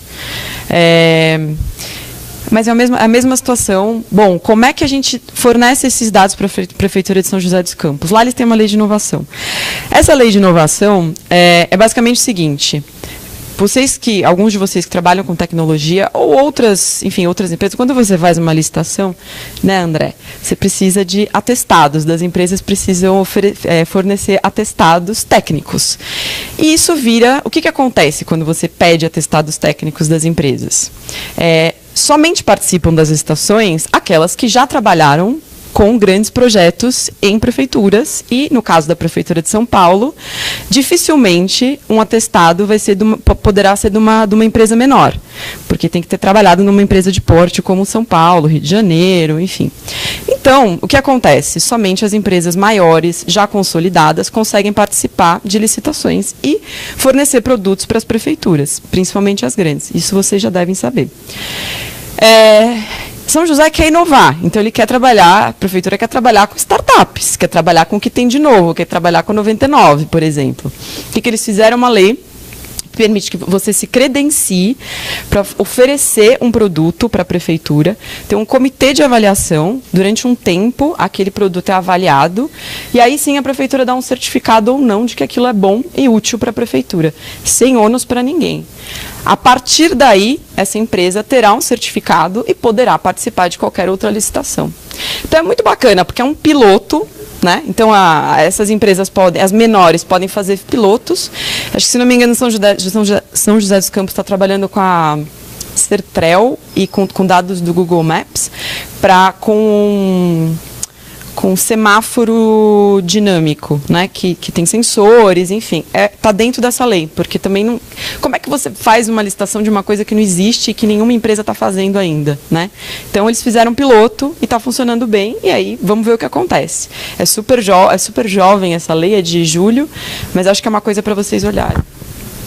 Mas é a mesma situação. Bom, como é que a gente fornece esses dados para a Prefeitura de São José dos Campos? Lá eles têm uma lei de inovação. Essa lei de inovação é basicamente o seguinte: alguns de vocês que trabalham com tecnologia, ou outras empresas, quando você faz uma licitação, né, André, você precisa de atestados, das empresas precisam fornecer atestados técnicos. E isso vira... O que acontece quando você pede atestados técnicos das empresas? Somente participam das licitações aquelas que já trabalharam com grandes projetos em prefeituras e, no caso da Prefeitura de São Paulo, dificilmente um atestado poderá ser de uma empresa menor, porque tem que ter trabalhado numa empresa de porte como São Paulo, Rio de Janeiro, enfim. Então, o que acontece? Somente as empresas maiores, já consolidadas, conseguem participar de licitações e fornecer produtos para as prefeituras, principalmente as grandes. Isso vocês já devem saber. São José quer inovar, então ele quer trabalhar, a prefeitura quer trabalhar com startups, quer trabalhar com o que tem de novo, quer trabalhar com 99, por exemplo. O que eles fizeram? Uma lei que permite que você se credencie para oferecer um produto para a prefeitura, tem um comitê de avaliação, durante um tempo aquele produto é avaliado, e aí sim a prefeitura dá um certificado ou não de que aquilo é bom e útil para a prefeitura, sem ônus para ninguém. A partir daí, essa empresa terá um certificado e poderá participar de qualquer outra licitação. Então é muito bacana, porque é um piloto, né? Então essas empresas as menores podem fazer pilotos. Acho que, se não me engano, São José dos Campos está trabalhando com a Sertrel e com dados do Google Maps com semáforo dinâmico, né, que tem sensores, enfim, está dentro dessa lei, porque também não... Como é que você faz uma licitação de uma coisa que não existe e que nenhuma empresa está fazendo ainda, né? Então, eles fizeram um piloto e está funcionando bem, e aí vamos ver o que acontece. É super jovem essa lei, é de julho, mas acho que é uma coisa para vocês olharem.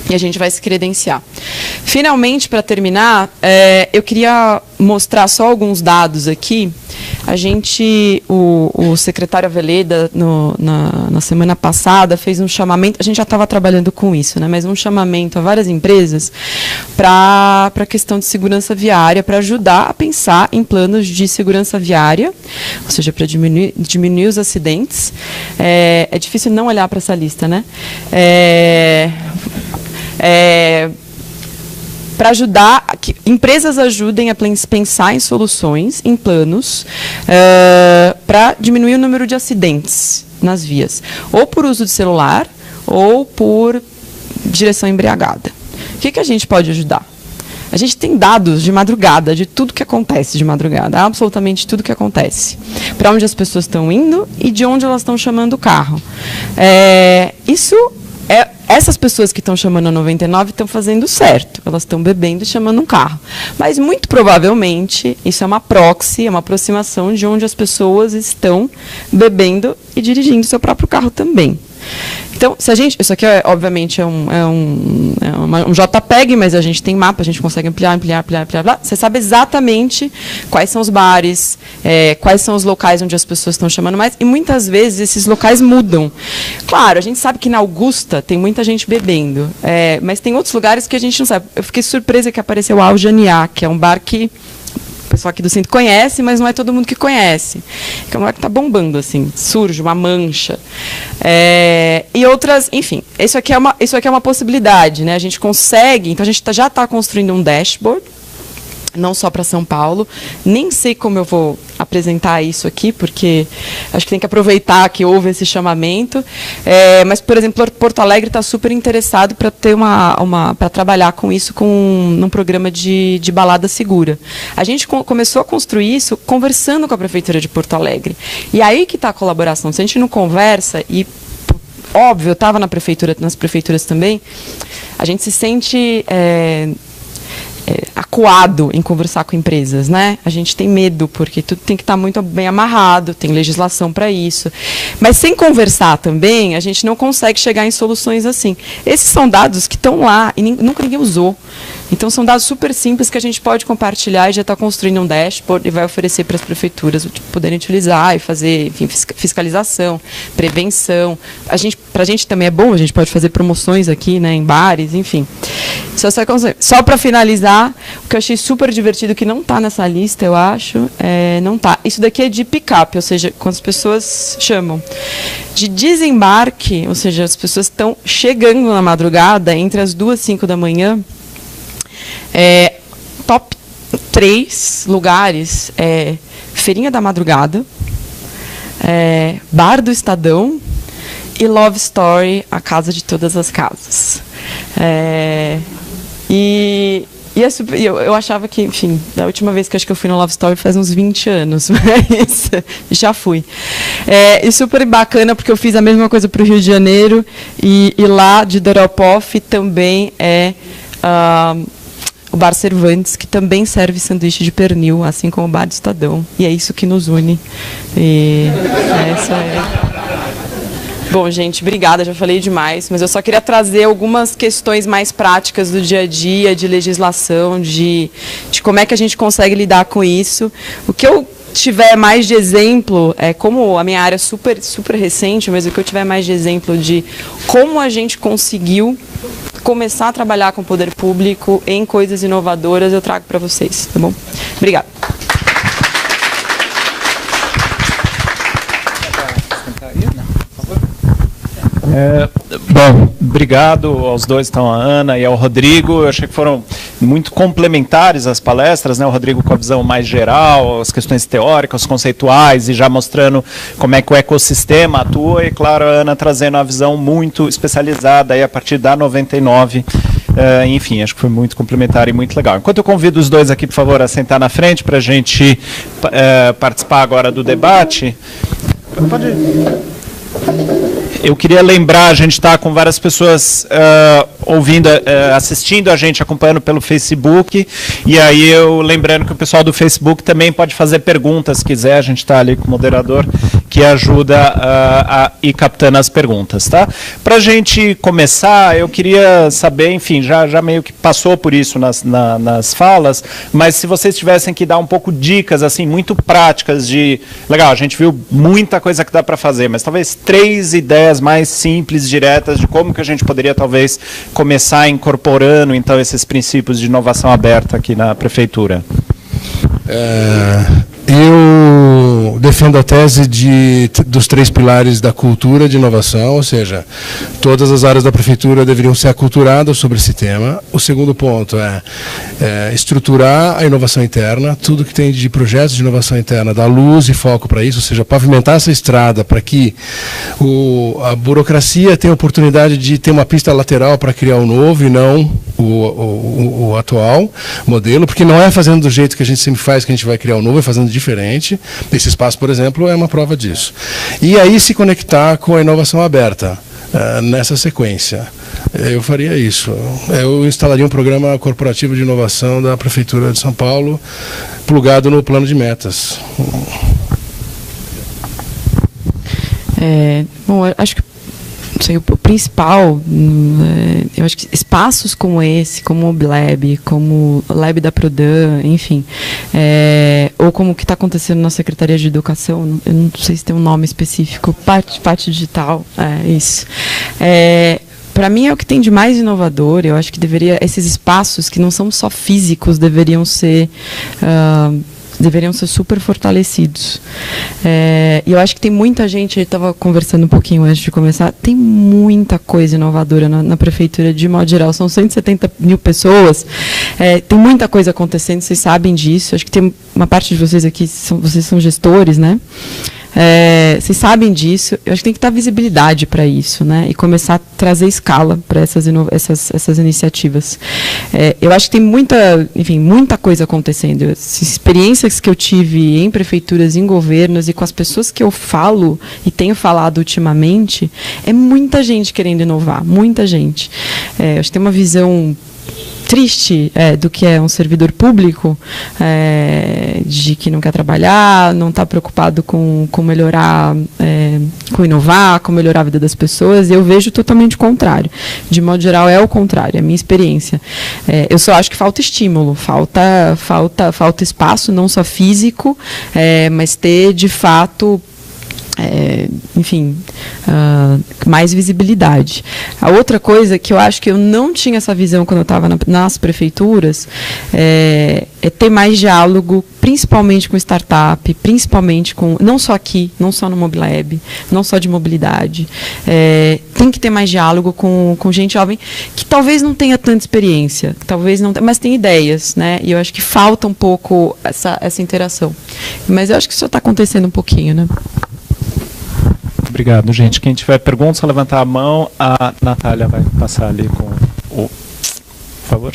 E a gente vai se credenciar. Finalmente, para terminar, eu queria mostrar só alguns dados aqui. O secretário Aveleda, na semana passada, fez um chamamento, a gente já estava trabalhando com isso, né, mas um chamamento a várias empresas para a questão de segurança viária, para ajudar a pensar em planos de segurança viária, ou seja, para diminuir os acidentes. É difícil não olhar para essa lista, né? para ajudar, que empresas ajudem a pensar em soluções, em planos, para diminuir o número de acidentes nas vias, ou por uso de celular, ou por direção embriagada. O que a gente pode ajudar? A gente tem dados de madrugada, de tudo que acontece de madrugada, absolutamente tudo que acontece. Para onde as pessoas estão indo e de onde elas estão chamando o carro. Essas pessoas que estão chamando a 99 estão fazendo certo. Elas estão bebendo e chamando um carro. Mas, muito provavelmente, isso é uma proxy, é uma aproximação de onde as pessoas estão bebendo e dirigindo seu próprio carro também. Então, se a gente, isso aqui obviamente é um JPEG, mas a gente tem mapa, a gente consegue ampliar. Você sabe exatamente quais são os bares, quais são os locais onde as pessoas estão chamando mais, e muitas vezes esses locais mudam. Claro, a gente sabe que na Augusta tem muita gente bebendo, mas tem outros lugares que a gente não sabe. Eu fiquei surpresa que apareceu o Al Janiá, que é um bar que o pessoal aqui do centro conhece, mas não é todo mundo que conhece. É um lugar que está bombando, assim, surge uma mancha. E outras, enfim, isso aqui é uma possibilidade, né? A gente consegue, então a gente já está construindo um dashboard, não só para São Paulo. Nem sei como eu vou apresentar isso aqui, porque acho que tem que aproveitar que houve esse chamamento. Mas, por exemplo, Porto Alegre está super interessado para ter para trabalhar com isso num programa de balada segura. A gente começou a construir isso conversando com a Prefeitura de Porto Alegre. E aí que está a colaboração. Se a gente não conversa, e óbvio, eu estava nas prefeituras também, a gente se sente acuado em conversar com empresas, né? A gente tem medo, porque tudo tem que estar muito bem amarrado, tem legislação para isso. Mas sem conversar também, a gente não consegue chegar em soluções assim. Esses são dados que estão lá e nunca ninguém usou. Então, são dados super simples que a gente pode compartilhar e já está construindo um dashboard e vai oferecer para as prefeituras poderem utilizar e fazer, enfim, fiscalização, prevenção. Para a gente também é bom, a gente pode fazer promoções aqui, né, em bares, enfim. Só para finalizar, o que eu achei super divertido, que não está nessa lista, eu acho, não está. Isso daqui é de pick-up, ou seja, quando as pessoas chamam. De desembarque, ou seja, as pessoas estão chegando na madrugada, entre as 2 e 5 da manhã, top 3 lugares Feirinha da Madrugada, Bar do Estadão e Love Story, a casa de todas as casas. Eu achava que, enfim, da última vez que acho que eu fui no Love Story faz uns 20 anos, mas já fui. E super bacana, porque eu fiz a mesma coisa para o Rio de Janeiro, e lá de Doropóf também o Bar Cervantes, que também serve sanduíche de pernil, assim como o Bar do Estadão. E é isso que nos une. Bom, gente, obrigada, já falei demais, mas eu só queria trazer algumas questões mais práticas do dia a dia, de legislação, de como é que a gente consegue lidar com isso. O que eu tiver mais de exemplo, como a minha área é super recente, mas o que eu tiver mais de exemplo de como a gente conseguiu começar a trabalhar com o poder público em coisas inovadoras, eu trago para vocês, tá bom? Obrigada. Bom, obrigado aos dois, então, a Ana e ao Rodrigo. Eu achei que foram muito complementares as palestras, né? O Rodrigo com a visão mais geral, as questões teóricas, conceituais, e já mostrando como é que o ecossistema atua, e, claro, a Ana trazendo a visão muito especializada aí a partir da 99. Enfim, acho que foi muito complementar e muito legal. Enquanto eu convido os dois aqui, por favor, a sentar na frente para a gente participar agora do debate. Pode ir. Eu queria lembrar, a gente está com várias pessoas ouvindo, assistindo a gente, acompanhando pelo Facebook, e aí eu lembrando que o pessoal do Facebook também pode fazer perguntas, se quiser, a gente está ali com o moderador, que ajuda a ir captando as perguntas, tá? Para a gente começar, eu queria saber, enfim, já meio que passou por isso nas falas, mas se vocês tivessem que dar um pouco dicas, assim, muito práticas de, legal, a gente viu muita coisa que dá para fazer, mas talvez 3 ideias mais simples, diretas, de como que a gente poderia, talvez, começar incorporando, então, esses princípios de inovação aberta aqui na Prefeitura. Eu defendo a tese dos 3 pilares da cultura de inovação, ou seja, todas as áreas da prefeitura deveriam ser aculturadas sobre esse tema. O segundo ponto é estruturar a inovação interna, tudo que tem de projetos de inovação interna, dar luz e foco para isso, ou seja, pavimentar essa estrada para que a burocracia tenha a oportunidade de ter uma pista lateral para criar o novo e não o atual modelo, porque não é fazendo do jeito que a gente sempre faz que a gente vai criar o novo, é fazendo diferente. Esse espaço, por exemplo, é uma prova disso. E aí se conectar com a inovação aberta, nessa sequência. Eu faria isso. Eu instalaria um programa corporativo de inovação da Prefeitura de São Paulo, plugado no plano de metas. Bom, acho que o principal, eu acho que espaços como esse, como o Mobilab, como o Lab da Prodan, enfim, ou como o que está acontecendo na Secretaria de Educação, eu não sei se tem um nome específico, parte digital, isso. Para mim é o que tem de mais inovador. Eu acho que esses espaços que não são só físicos deveriam ser super fortalecidos. E eu acho que tem muita gente, eu estava conversando um pouquinho antes de começar, tem muita coisa inovadora na prefeitura de modo geral. São 170 mil pessoas, tem muita coisa acontecendo, vocês sabem disso. Acho que tem uma parte de vocês aqui, vocês são gestores, né? Vocês sabem disso. Eu acho que tem que dar visibilidade para isso, né? E começar a trazer escala para essas iniciativas. Eu acho que tem muita coisa acontecendo. As experiências que eu tive em prefeituras, em governos e com as pessoas que eu falo e tenho falado ultimamente, é muita gente querendo inovar, muita gente. Acho que tem uma visão triste do que é um servidor público, de que não quer trabalhar, não está preocupado com melhorar, com inovar, com melhorar a vida das pessoas. Eu vejo totalmente o contrário. De modo geral, é o contrário, é a minha experiência. Eu só acho que falta estímulo, falta espaço, não só físico, mas ter, de fato, mais visibilidade. A outra coisa que eu acho que eu não tinha essa visão quando eu estava nas prefeituras é ter mais diálogo, principalmente com startup, principalmente com, não só aqui, não só no Mobilab, não só de mobilidade. Tem que ter mais diálogo com gente jovem que talvez não tenha tanta experiência, mas tem ideias, né? E eu acho que falta um pouco essa interação. Mas eu acho que isso está acontecendo um pouquinho, né? Obrigado, gente. Quem tiver perguntas, só levantar a mão. A Natália vai passar ali com o... Por favor.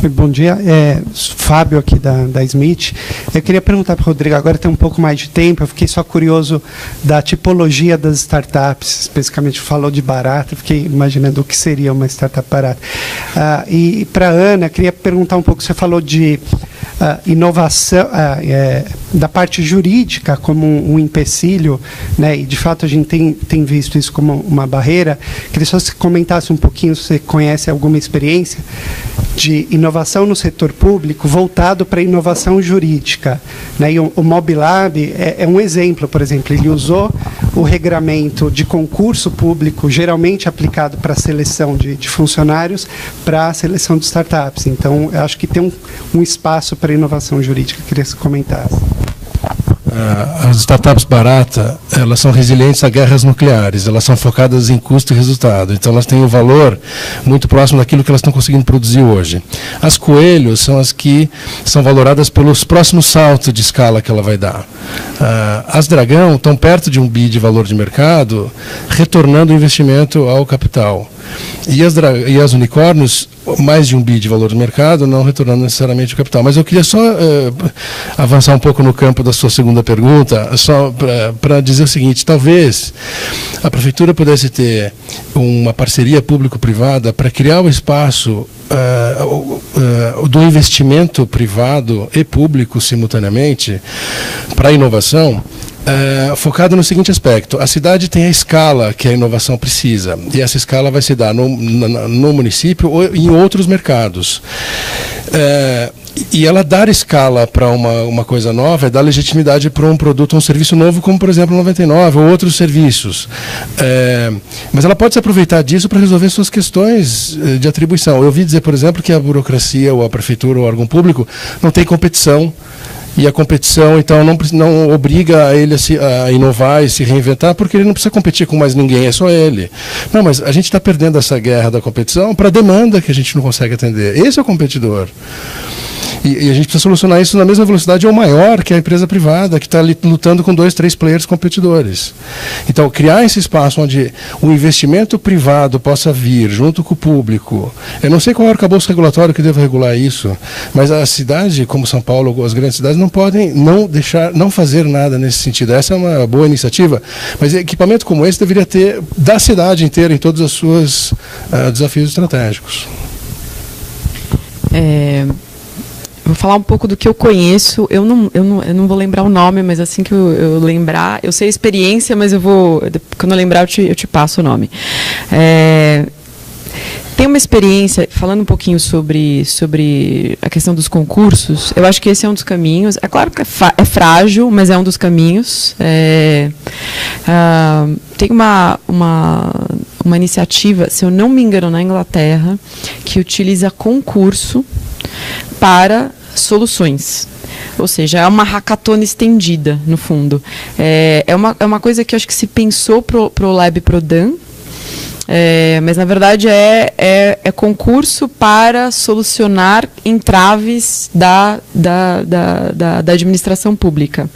Bom dia, Fábio aqui da Smith. Eu queria perguntar para o Rodrigo, agora tem um pouco mais de tempo, eu fiquei só curioso da tipologia das startups, especificamente falou de barata, fiquei imaginando o que seria uma startup barata. E para a Ana, eu queria perguntar um pouco, você falou de inovação, da parte jurídica como um empecilho, né, e de fato a gente tem visto isso como uma barreira. Queria só que você comentasse um pouquinho, se você conhece alguma experiência de inovação no setor público voltado para a inovação jurídica, né? E o Mobilab é um exemplo, por exemplo, ele usou o regramento de concurso público, geralmente aplicado para a seleção de funcionários, para a seleção de startups. Então, eu acho que tem um espaço para inovação jurídica, queria que você comentasse. As startups baratas, elas são resilientes a guerras nucleares, elas são focadas em custo e resultado, então elas têm um valor muito próximo daquilo que elas estão conseguindo produzir hoje. As coelhos são as que são valoradas pelos próximos saltos de escala que ela vai dar. As dragão estão perto de 1 bi de valor de mercado, retornando o investimento ao capital. E as unicórnios, mais de 1 bi de valor de mercado, não retornando necessariamente o capital. Mas eu queria só avançar um pouco no campo da sua segunda pergunta, só para dizer o seguinte: talvez a prefeitura pudesse ter uma parceria público-privada para criar o espaço do investimento privado e público simultaneamente para a inovação, focado no seguinte aspecto: a cidade tem a escala que a inovação precisa, e essa escala vai se dar no município ou em outros mercados. E ela dar escala para uma coisa nova é dar legitimidade para um produto ou um serviço novo, como, por exemplo, o 99 ou outros serviços. Mas ela pode se aproveitar disso para resolver suas questões de atribuição. Eu ouvi dizer, por exemplo, que a burocracia ou a prefeitura ou o órgão público não tem competição. E a competição, então, não obriga a ele a inovar e se reinventar, porque ele não precisa competir com mais ninguém, é só ele. Não, mas a gente está perdendo essa guerra da competição para a demanda que a gente não consegue atender. Esse é o competidor. E a gente precisa solucionar isso na mesma velocidade ou maior que a empresa privada, que está lutando com 2, 3 players competidores. Então, criar esse espaço onde o investimento privado possa vir junto com o público. Eu não sei qual é o arcabouço regulatório que deve regular isso, mas a cidade, como São Paulo ou as grandes cidades, não podem não fazer nada nesse sentido. Essa é uma boa iniciativa, mas equipamento como esse deveria ter da cidade inteira em todos os seus desafios estratégicos. Vou falar um pouco do que eu conheço. Eu não vou lembrar o nome, mas assim que eu lembrar, eu sei a experiência, mas quando eu lembrar, eu te passo o nome. Tem uma experiência, falando um pouquinho sobre a questão dos concursos, eu acho que esse é um dos caminhos. É claro que é frágil, mas é um dos caminhos. Tem uma iniciativa, se eu não me engano, na Inglaterra, que utiliza concurso para soluções. Ou seja, é uma hackathon estendida, no fundo. É uma coisa que eu acho que se pensou para o Lab Prodan, mas, na verdade, é concurso para solucionar entraves da administração pública.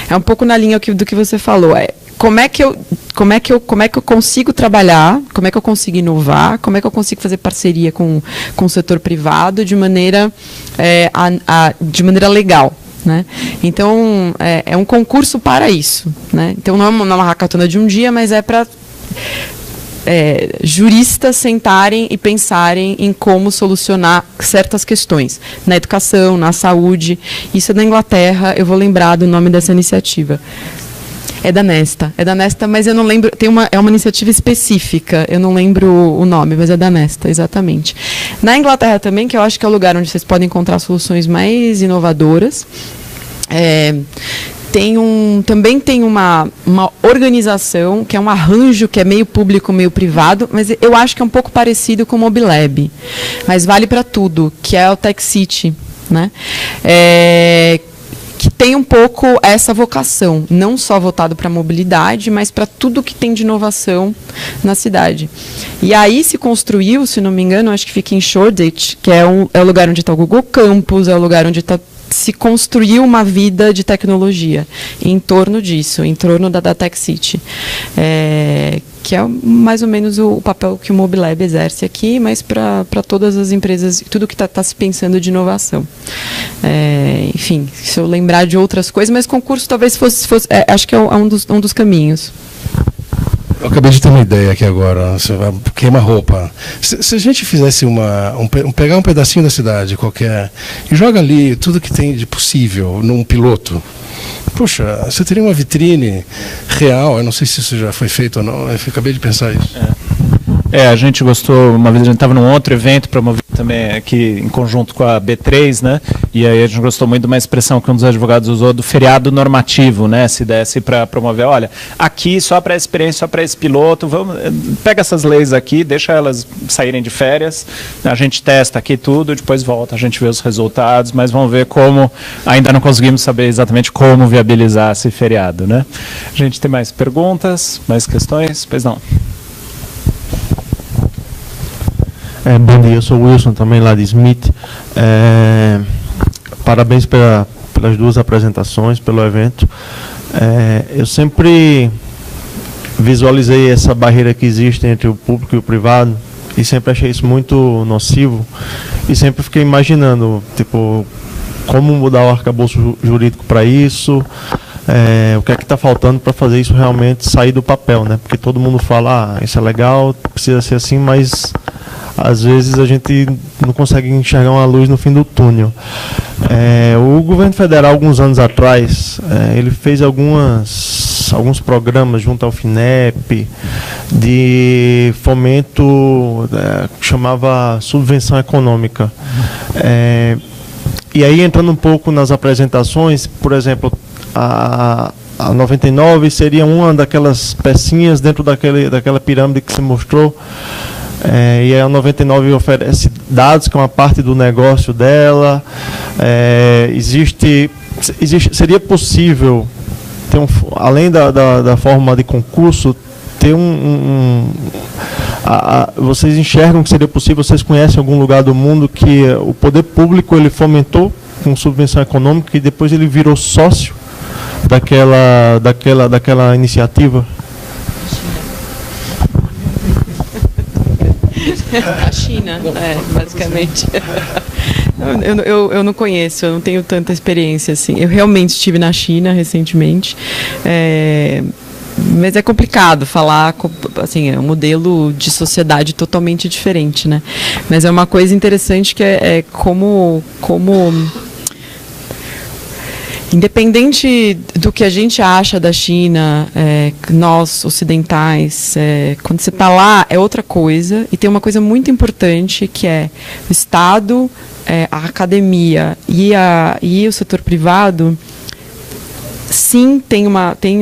É um pouco na linha do que você falou. Como é que eu consigo trabalhar, como é que eu consigo inovar, como é que eu consigo fazer parceria com o setor privado de maneira legal. Né? Então, é um concurso para isso. Né? Então, não é uma hackathon de um dia, mas é para juristas sentarem e pensarem em como solucionar certas questões. Na educação, na saúde. Isso é da Inglaterra, eu vou lembrar do nome dessa iniciativa. É da Nesta, mas eu não lembro, é uma iniciativa específica, eu não lembro o nome, mas é da Nesta, exatamente. Na Inglaterra também, que eu acho que é o lugar onde vocês podem encontrar soluções mais inovadoras, também tem uma organização, que é um arranjo que é meio público, meio privado, mas eu acho que é um pouco parecido com o Mobilab, mas vale para tudo, que é o Tech City, né? Que tem um pouco essa vocação, não só voltado para a mobilidade, mas para tudo que tem de inovação na cidade. E aí se construiu, se não me engano, acho que fica em Shoreditch, que é o lugar onde está o Google Campus, é o lugar onde se construiu uma vida de tecnologia em torno disso, em torno da Tech City. Que é mais ou menos o papel que o Mobilab exerce aqui, mas para todas as empresas, tudo que está se pensando de inovação. Enfim, se eu lembrar de outras coisas, mas concurso talvez fosse acho que é um dos caminhos. Eu acabei de ter uma ideia aqui agora, queima-roupa. Se a gente fizesse pegar um pedacinho da cidade qualquer e joga ali tudo que tem de possível num piloto, puxa, você teria uma vitrine real, eu não sei se isso já foi feito ou não, eu acabei de pensar isso. A gente gostou, uma vez a gente estava num outro evento promovido também aqui em conjunto com a B3, né? E aí a gente gostou muito de uma expressão que um dos advogados usou do feriado normativo, né? Se desse para promover, olha, aqui só para experiência, só para esse piloto, pega essas leis aqui, deixa elas saírem de férias, a gente testa aqui tudo, depois volta, a gente vê os resultados, mas vamos ver como, ainda não conseguimos saber exatamente como viabilizar esse feriado, né? A gente tem mais perguntas, mais questões? Pois não. Bom dia, eu sou o Wilson, também lá de Smith. Parabéns pelas duas apresentações, pelo evento. Eu sempre visualizei essa barreira que existe entre o público e o privado e sempre achei isso muito nocivo e sempre fiquei imaginando, tipo, como mudar o arcabouço jurídico para isso, o que é que está faltando para fazer isso realmente sair do papel, né? Porque todo mundo fala, isso é legal, precisa ser assim, mas às vezes a gente não consegue enxergar uma luz no fim do túnel. O governo federal, alguns anos atrás, ele fez alguns programas junto ao FINEP de fomento, que chamava subvenção econômica. E aí, entrando um pouco nas apresentações, por exemplo, a 99 seria uma daquelas pecinhas dentro daquela pirâmide que se mostrou. E a 99 oferece dados, que é uma parte do negócio dela. Seria possível, ter além da forma de concurso, ter vocês enxergam que seria possível, vocês conhecem algum lugar do mundo que o poder público ele fomentou com subvenção econômica e depois ele virou sócio daquela iniciativa? A China, basicamente. Eu não conheço, eu não tenho tanta experiência assim. Eu realmente estive na China recentemente, mas é complicado falar, assim, é um modelo de sociedade totalmente diferente, né? Mas é uma coisa interessante que é como independente do que a gente acha da China, nós ocidentais, quando você está lá é outra coisa, e tem uma coisa muito importante que é o Estado, a academia e o setor privado, sim, tem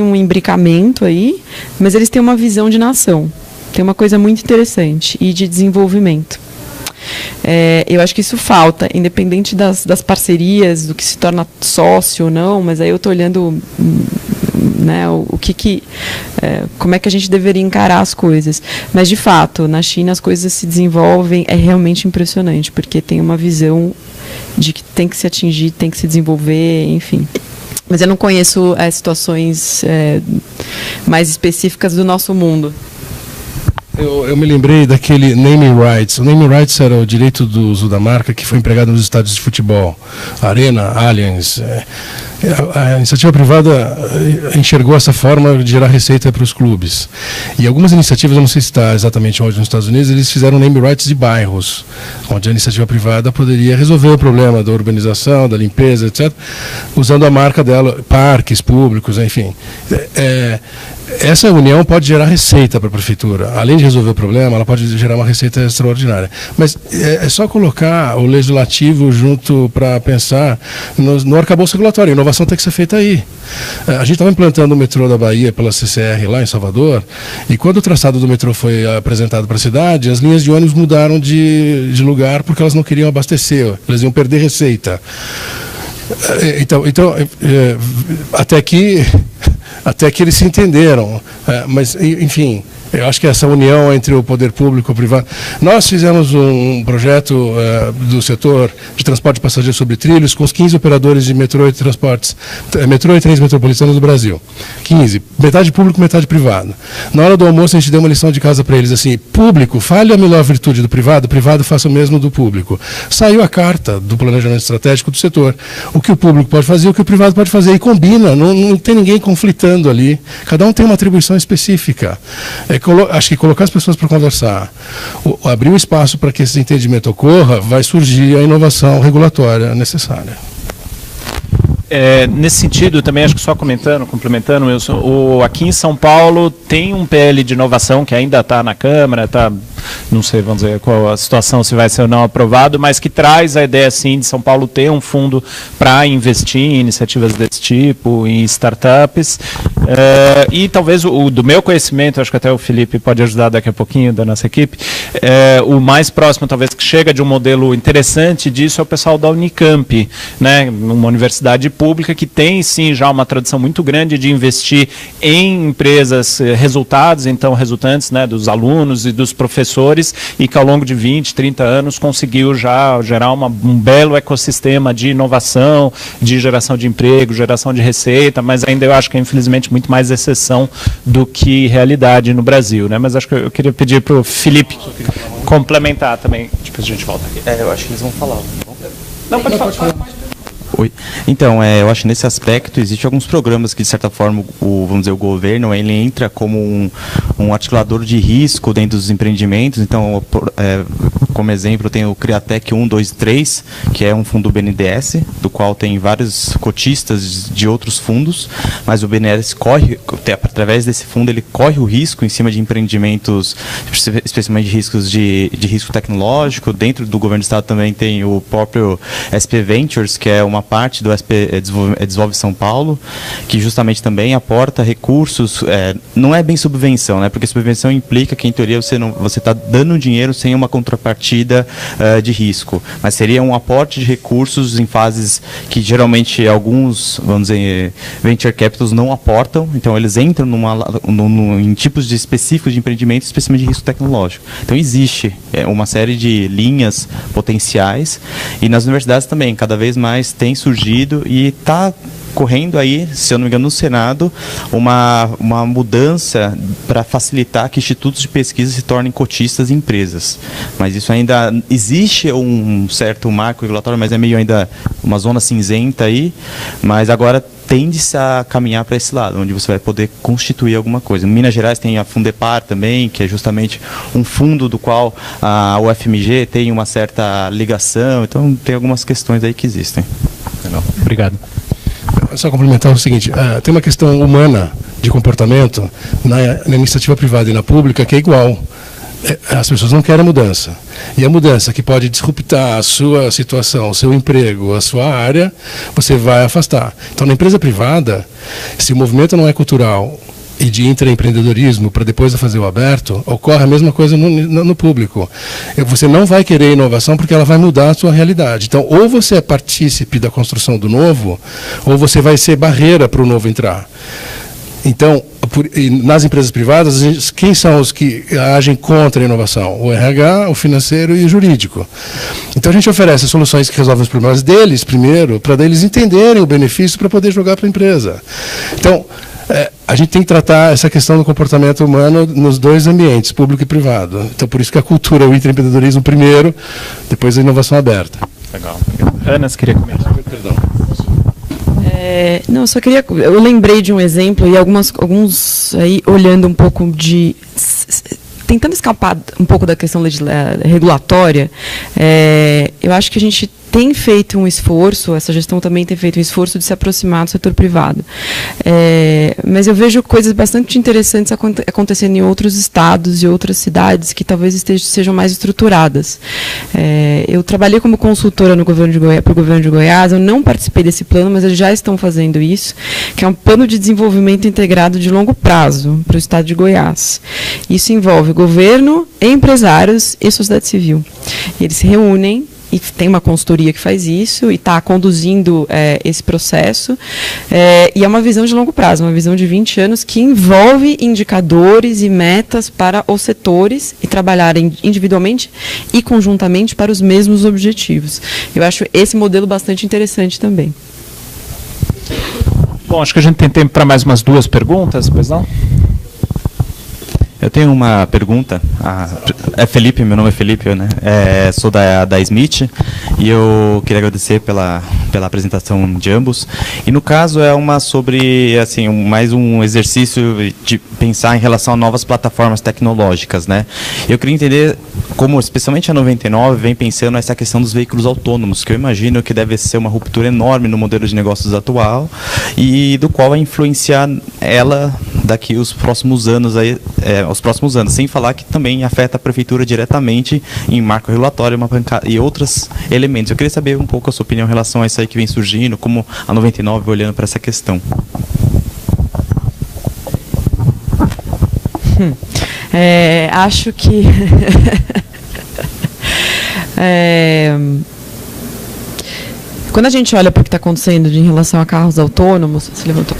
um imbricamento aí, mas eles têm uma visão de nação, tem uma coisa muito interessante e de desenvolvimento. Eu acho que isso falta, independente das parcerias, do que se torna sócio ou não, mas aí eu estou olhando, né, como é que a gente deveria encarar as coisas. Mas, de fato, na China as coisas se desenvolvem, é realmente impressionante, porque tem uma visão de que tem que se atingir, tem que se desenvolver, enfim. Mas eu não conheço situações mais específicas do nosso mundo. Eu me lembrei daquele naming rights. O naming rights era o direito do uso da marca que foi empregado nos estádios de futebol. Arena, Allianz. A iniciativa privada enxergou essa forma de gerar receita para os clubes. E algumas iniciativas, eu não sei se está exatamente onde nos Estados Unidos, eles fizeram naming rights de bairros, onde a iniciativa privada poderia resolver o problema da urbanização, da limpeza, etc., usando a marca dela, parques públicos, enfim. Essa união pode gerar receita para a prefeitura. Além de resolver o problema, ela pode gerar uma receita extraordinária. Mas é só colocar o legislativo junto para pensar no arcabouço regulatório. A inovação tem que ser feita aí. A gente estava implantando o metrô da Bahia pela CCR lá em Salvador, e quando o traçado do metrô foi apresentado para a cidade, as linhas de ônibus mudaram de lugar porque elas não queriam abastecer, elas iam perder receita. Então até aqui eles se entenderam, mas enfim, eu acho que essa união entre o poder público e o privado. Nós fizemos um projeto do setor de transporte de passageiros sobre trilhos com os 15 operadores de metrô e transportes, metrô e trens metropolitanos do Brasil. 15, metade público, metade privado. Na hora do almoço a gente deu uma lição de casa para eles assim: público, fale a melhor virtude do privado faça o mesmo do público. Saiu a carta do planejamento estratégico do setor. O que o público pode fazer, o que o privado pode fazer, e combina, não tem ninguém conflitando ali. Cada um tem uma atribuição específica. Acho que colocar as pessoas para conversar, abrir um espaço para que esse entendimento ocorra, vai surgir a inovação regulatória necessária. Nesse sentido, também acho que só complementando, Wilson, aqui em São Paulo tem um PL de inovação que ainda está na Câmara, não sei, vamos dizer, qual a situação, se vai ser ou não aprovado, mas que traz a ideia, sim, de São Paulo ter um fundo para investir em iniciativas desse tipo, em startups, e talvez do meu conhecimento, acho que até o Felipe pode ajudar daqui a pouquinho, da nossa equipe, o mais próximo, talvez, que chega de um modelo interessante disso é o pessoal da Unicamp, né, uma universidade pública que tem, sim, já uma tradição muito grande de investir em empresas resultantes, né, dos alunos e dos professores, e que ao longo de 20, 30 anos conseguiu já gerar um belo ecossistema de inovação, de geração de emprego, geração de receita, mas ainda eu acho que é, infelizmente, muito mais exceção do que realidade no Brasil, né? Mas acho que eu queria pedir para o Felipe complementar também, depois a gente volta aqui. Eu acho que eles vão falar. Não, pode falar. Oi. Então, eu acho que nesse aspecto existem alguns programas que, de certa forma, vamos dizer, o governo ele entra como um articulador de risco dentro dos empreendimentos. Então, como exemplo, tem o Criatec 1, 2 e 3, que é um fundo do BNDES, do qual tem vários cotistas de outros fundos, mas o BNDES através desse fundo, ele corre o risco em cima de empreendimentos, especialmente riscos de risco tecnológico. Dentro do governo do estado também tem o próprio SP Ventures, que é uma parte do SP Desenvolve São Paulo, que justamente também aporta recursos, não é bem subvenção, né? Porque subvenção implica que, em teoria, você está dando dinheiro sem uma contrapartida de risco, mas seria um aporte de recursos em fases que geralmente alguns, vamos dizer, venture capitals não aportam, então eles entram em tipos específicos de empreendimentos, especialmente de risco tecnológico. Então existe uma série de linhas potenciais, e nas universidades também, cada vez mais tem surgido e está correndo aí, se eu não me engano, no Senado, uma mudança para facilitar que institutos de pesquisa se tornem cotistas em empresas. Mas isso ainda existe um certo marco regulatório, mas é meio ainda uma zona cinzenta aí, mas agora tende-se a caminhar para esse lado, onde você vai poder constituir alguma coisa. Em Minas Gerais tem a Fundepar também, que é justamente um fundo do qual a UFMG tem uma certa ligação, então tem algumas questões aí que existem. Legal. Obrigado. Só complementar o seguinte, tem uma questão humana de comportamento na iniciativa privada e na pública que é igual. As pessoas não querem mudança. E a mudança que pode disruptar a sua situação, o seu emprego, a sua área, você vai afastar. Então, na empresa privada, se o movimento não é cultural e de intraempreendedorismo para depois fazer o aberto, ocorre a mesma coisa no público. Você não vai querer inovação porque ela vai mudar a sua realidade. Então, ou você é partícipe da construção do novo, ou você vai ser barreira para o novo entrar. Então, nas empresas privadas, quem são os que agem contra a inovação? O RH, o financeiro e o jurídico. Então, a gente oferece soluções que resolvem os problemas deles primeiro, para eles entenderem o benefício para poder jogar para a empresa. Então, a gente tem que tratar essa questão do comportamento humano nos dois ambientes, público e privado. Então, por isso que a cultura, o intraempreendedorismo primeiro, depois a inovação aberta. Legal. Ana, você queria comentar? Perdão. Não, só queria. Eu lembrei de um exemplo e alguns aí olhando um pouco de. Tentando escapar um pouco da questão regulatória, eu acho que a gente tem feito um esforço, essa gestão também tem feito um esforço de se aproximar do setor privado. Mas eu vejo coisas bastante interessantes acontecendo em outros estados e outras cidades que talvez sejam mais estruturadas. Eu trabalhei como consultora no governo de Goiás, para o governo de Goiás, eu não participei desse plano, mas eles já estão fazendo isso, que é um plano de desenvolvimento integrado de longo prazo para o estado de Goiás. Isso envolve governo, empresários e sociedade civil. E eles se reúnem, e tem uma consultoria que faz isso e está conduzindo esse processo. E é uma visão de longo prazo, uma visão de 20 anos que envolve indicadores e metas para os setores e trabalharem individualmente e conjuntamente para os mesmos objetivos. Eu acho esse modelo bastante interessante também. Bom, acho que a gente tem tempo para mais umas 2 perguntas, pois não? Eu tenho uma pergunta. É Felipe, meu nome é Felipe, né? Sou da Smith e eu queria agradecer pela apresentação de ambos. E no caso é uma sobre, assim, mais um exercício de pensar em relação a novas plataformas tecnológicas, né? Eu queria entender como, especialmente a 99, vem pensando nessa questão dos veículos autônomos, que eu imagino que deve ser uma ruptura enorme no modelo de negócios atual e do qual vai influenciar ela daqui os próximos anos sem falar que também afeta a prefeitura diretamente em marco regulatório e outros elementos. Eu queria saber um pouco a sua opinião em relação a isso aí que vem surgindo, como a 99 olhando para essa questão. Acho que quando a gente olha para o que está acontecendo em relação a carros autônomos, se levantou.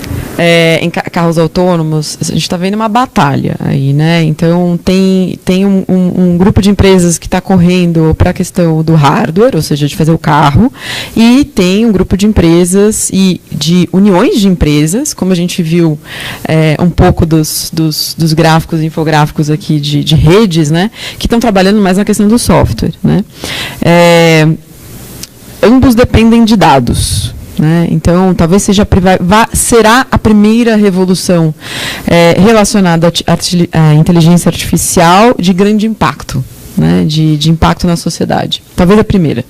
Em carros autônomos, a gente está vendo uma batalha aí, né? Então tem um grupo de empresas que está correndo para a questão do hardware, ou seja, de fazer o carro, e tem um grupo de empresas e de uniões de empresas, como a gente viu um pouco dos gráficos, infográficos aqui de redes, né? Que estão trabalhando mais na questão do software, né? Ambos dependem de dados. né? Então, talvez será a primeira revolução relacionada à inteligência artificial de grande impacto. Né, de impacto na sociedade. Talvez a primeira.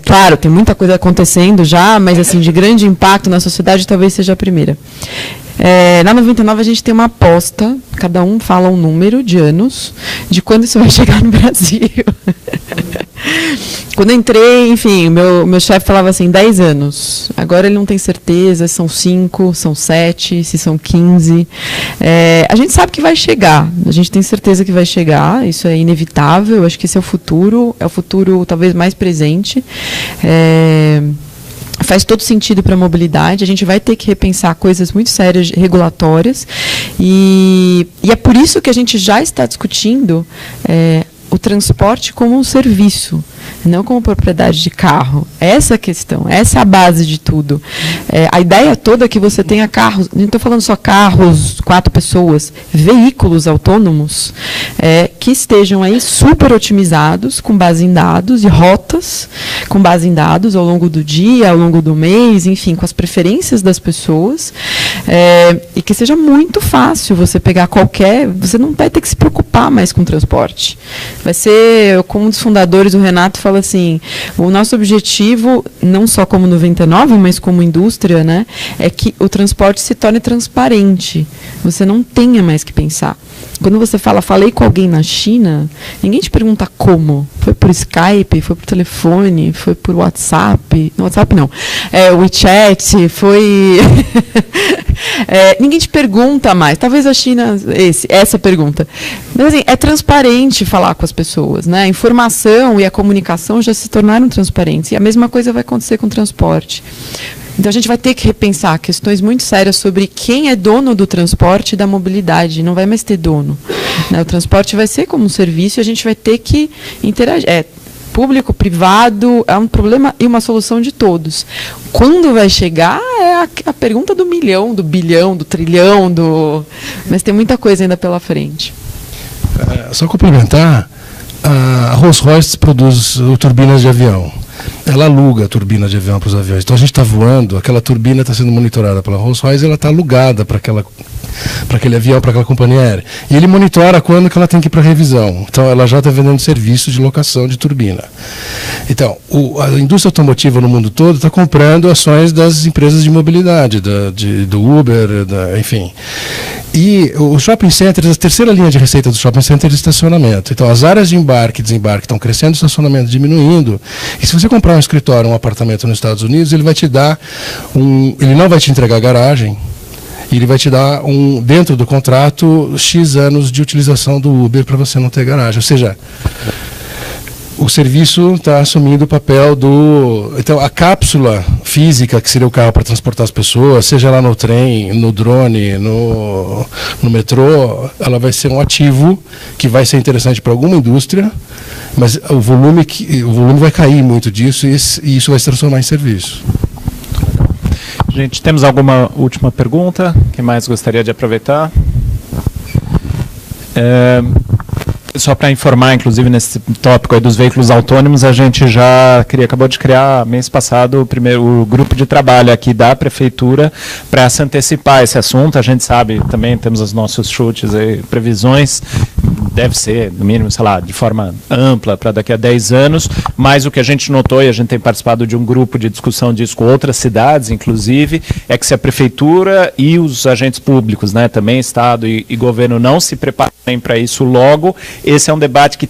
Claro, tem muita coisa acontecendo já, mas assim, de grande impacto na sociedade, talvez seja a primeira. Na 99 a gente tem uma aposta, cada um fala um número de anos, de quando isso vai chegar no Brasil. Quando eu entrei, enfim, meu chefe falava assim, 10 anos. Agora ele não tem certeza, são 5, são 7, se são 15. A gente sabe que vai chegar, a gente tem certeza que vai chegar, isso é inevitável, eu acho que esse é o futuro talvez mais presente. Faz todo sentido para a mobilidade, a gente vai ter que repensar coisas muito sérias, regulatórias, e é por isso que a gente já está discutindo o transporte como um serviço, não como propriedade de carro. Essa é a questão, essa é a base de tudo. A ideia toda é que você tenha carros, não estou falando só carros, 4 pessoas, veículos autônomos que estejam aí super otimizados, com base em dados, e rotas com base em dados ao longo do dia, ao longo do mês, enfim, com as preferências das pessoas, e que seja muito fácil você pegar você não vai ter que se preocupar mais com transporte. Vai ser, como um dos fundadores, o Renato, fala assim, o nosso objetivo, não só como 99, mas como indústria, né, é que o transporte se torne transparente. Você não tenha mais que pensar. Quando você falei com alguém na China, ninguém te pergunta como. Foi por Skype, foi por telefone, foi por WhatsApp. No WhatsApp não. WeChat, foi... ninguém te pergunta mais. Talvez a China... Essa pergunta. Mas assim, é transparente falar com as pessoas, né? A informação e a comunicação já se tornaram transparentes. E a mesma coisa vai acontecer com o transporte. Então, a gente vai ter que repensar questões muito sérias sobre quem é dono do transporte e da mobilidade. Não vai mais ter dono, né? O transporte vai ser como um serviço e a gente vai ter que interagir. Público, privado, é um problema e uma solução de todos. Quando vai chegar é a pergunta do milhão, do bilhão, do trilhão, mas tem muita coisa ainda pela frente. Só complementar, a Rolls-Royce produz turbinas de avião. Ela aluga a turbina de avião para os aviões. Então a gente está voando, aquela turbina está sendo monitorada pela Rolls-Royce, ela está alugada para aquele avião, para aquela companhia aérea. E ele monitora quando que ela tem que ir para revisão. Então ela já está vendendo serviço de locação de turbina. Então, a indústria automotiva no mundo todo está comprando ações das empresas de mobilidade, do Uber, enfim. E os shopping centers, a terceira linha de receita do shopping center é estacionamento. Então as áreas de embarque e desembarque estão crescendo, o estacionamento diminuindo. E se você comprar um escritório, um apartamento nos Estados Unidos, ele vai te dar ele não vai te entregar garagem, ele vai te dar dentro do contrato X anos de utilização do Uber para você não ter garagem. Ou seja, o serviço está assumindo o papel Então, a cápsula física, que seria o carro para transportar as pessoas, seja lá no trem, no drone, no metrô, ela vai ser um ativo que vai ser interessante para alguma indústria, mas o volume vai cair muito disso e isso vai se transformar em serviço. Gente, temos alguma última pergunta? Quem mais gostaria de aproveitar? Só para informar, inclusive, nesse tópico aí dos veículos autônomos, a gente já acabou de criar, mês passado, o grupo de trabalho aqui da Prefeitura para se antecipar esse assunto. A gente sabe, também temos os nossos chutes e previsões, deve ser, no mínimo, sei lá, de forma ampla para daqui a 10 anos, mas o que a gente notou, e a gente tem participado de um grupo de discussão disso com outras cidades, inclusive, é que se a Prefeitura e os agentes públicos, né, também Estado e governo, não se prepararem para isso logo, esse é um debate que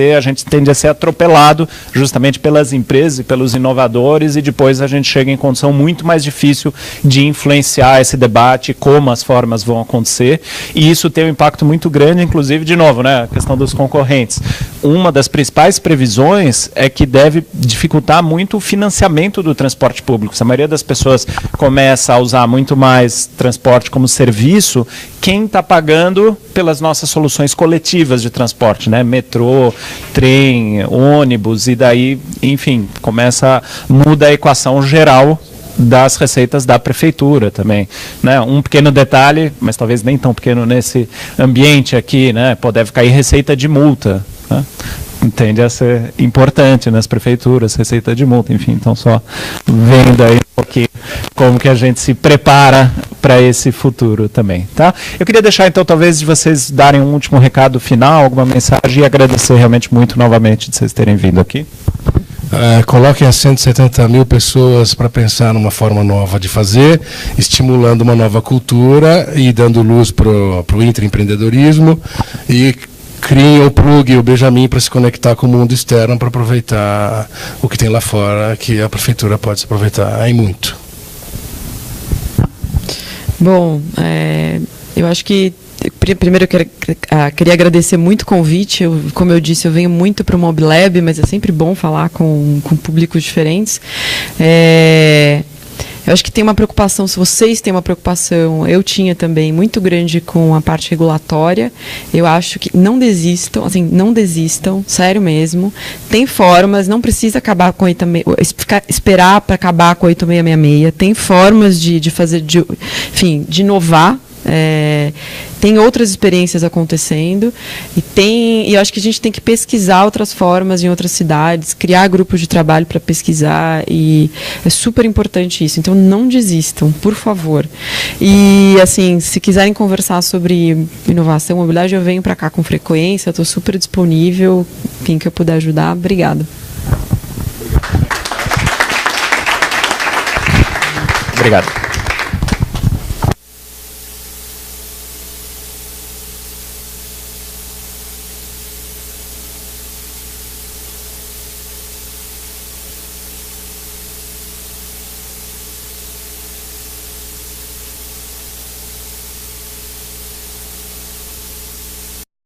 a gente tende a ser atropelado justamente pelas empresas e pelos inovadores, e depois a gente chega em condição muito mais difícil de influenciar esse debate, como as formas vão acontecer, e isso tem um impacto muito grande, inclusive, de novo, né, a questão dos concorrentes. Uma das principais previsões é que deve dificultar muito o financiamento do transporte público. Se a maioria das pessoas começa a usar muito mais transporte como serviço, quem está pagando pelas nossas soluções coletivas de transporte, né? Metrô, trem, ônibus, e daí, enfim, muda a equação geral das receitas da Prefeitura também, né? Um pequeno detalhe, mas talvez nem tão pequeno nesse ambiente aqui, né? Deve cair receita de multa, né? tende a ser importante nas prefeituras, receita de multa, enfim. Então, só vendo aí um pouquinho como que a gente se prepara para esse futuro também, tá? Eu queria deixar, então, talvez, de vocês darem um último recado final, alguma mensagem, e agradecer realmente muito novamente de vocês terem vindo aqui. Coloquem as 170 mil pessoas para pensar numa forma nova de fazer, estimulando uma nova cultura e dando luz para o intraempreendedorismo, e criem o Plug e o Benjamin para se conectar com o mundo externo, para aproveitar o que tem lá fora, que a prefeitura pode se aproveitar em muito. Bom, eu acho que primeiro eu queria agradecer muito o convite. Como eu disse, eu venho muito para o MobLab, mas é sempre bom falar com públicos diferentes. Eu acho que tem uma preocupação, se vocês têm uma preocupação, eu tinha também, muito grande com a parte regulatória. Eu acho que não desistam, assim, não desistam, sério mesmo. Tem formas, não precisa acabar com esperar para acabar com a 8666. Tem formas de fazer, enfim, de inovar. Tem outras experiências acontecendo e eu acho que a gente tem que pesquisar outras formas em outras cidades, criar grupos de trabalho para pesquisar, e é super importante isso. Então não desistam, por favor. E assim, se quiserem conversar sobre inovação, mobilidade, eu venho para cá com frequência, estou super disponível, quem que eu puder ajudar, obrigada. Obrigado.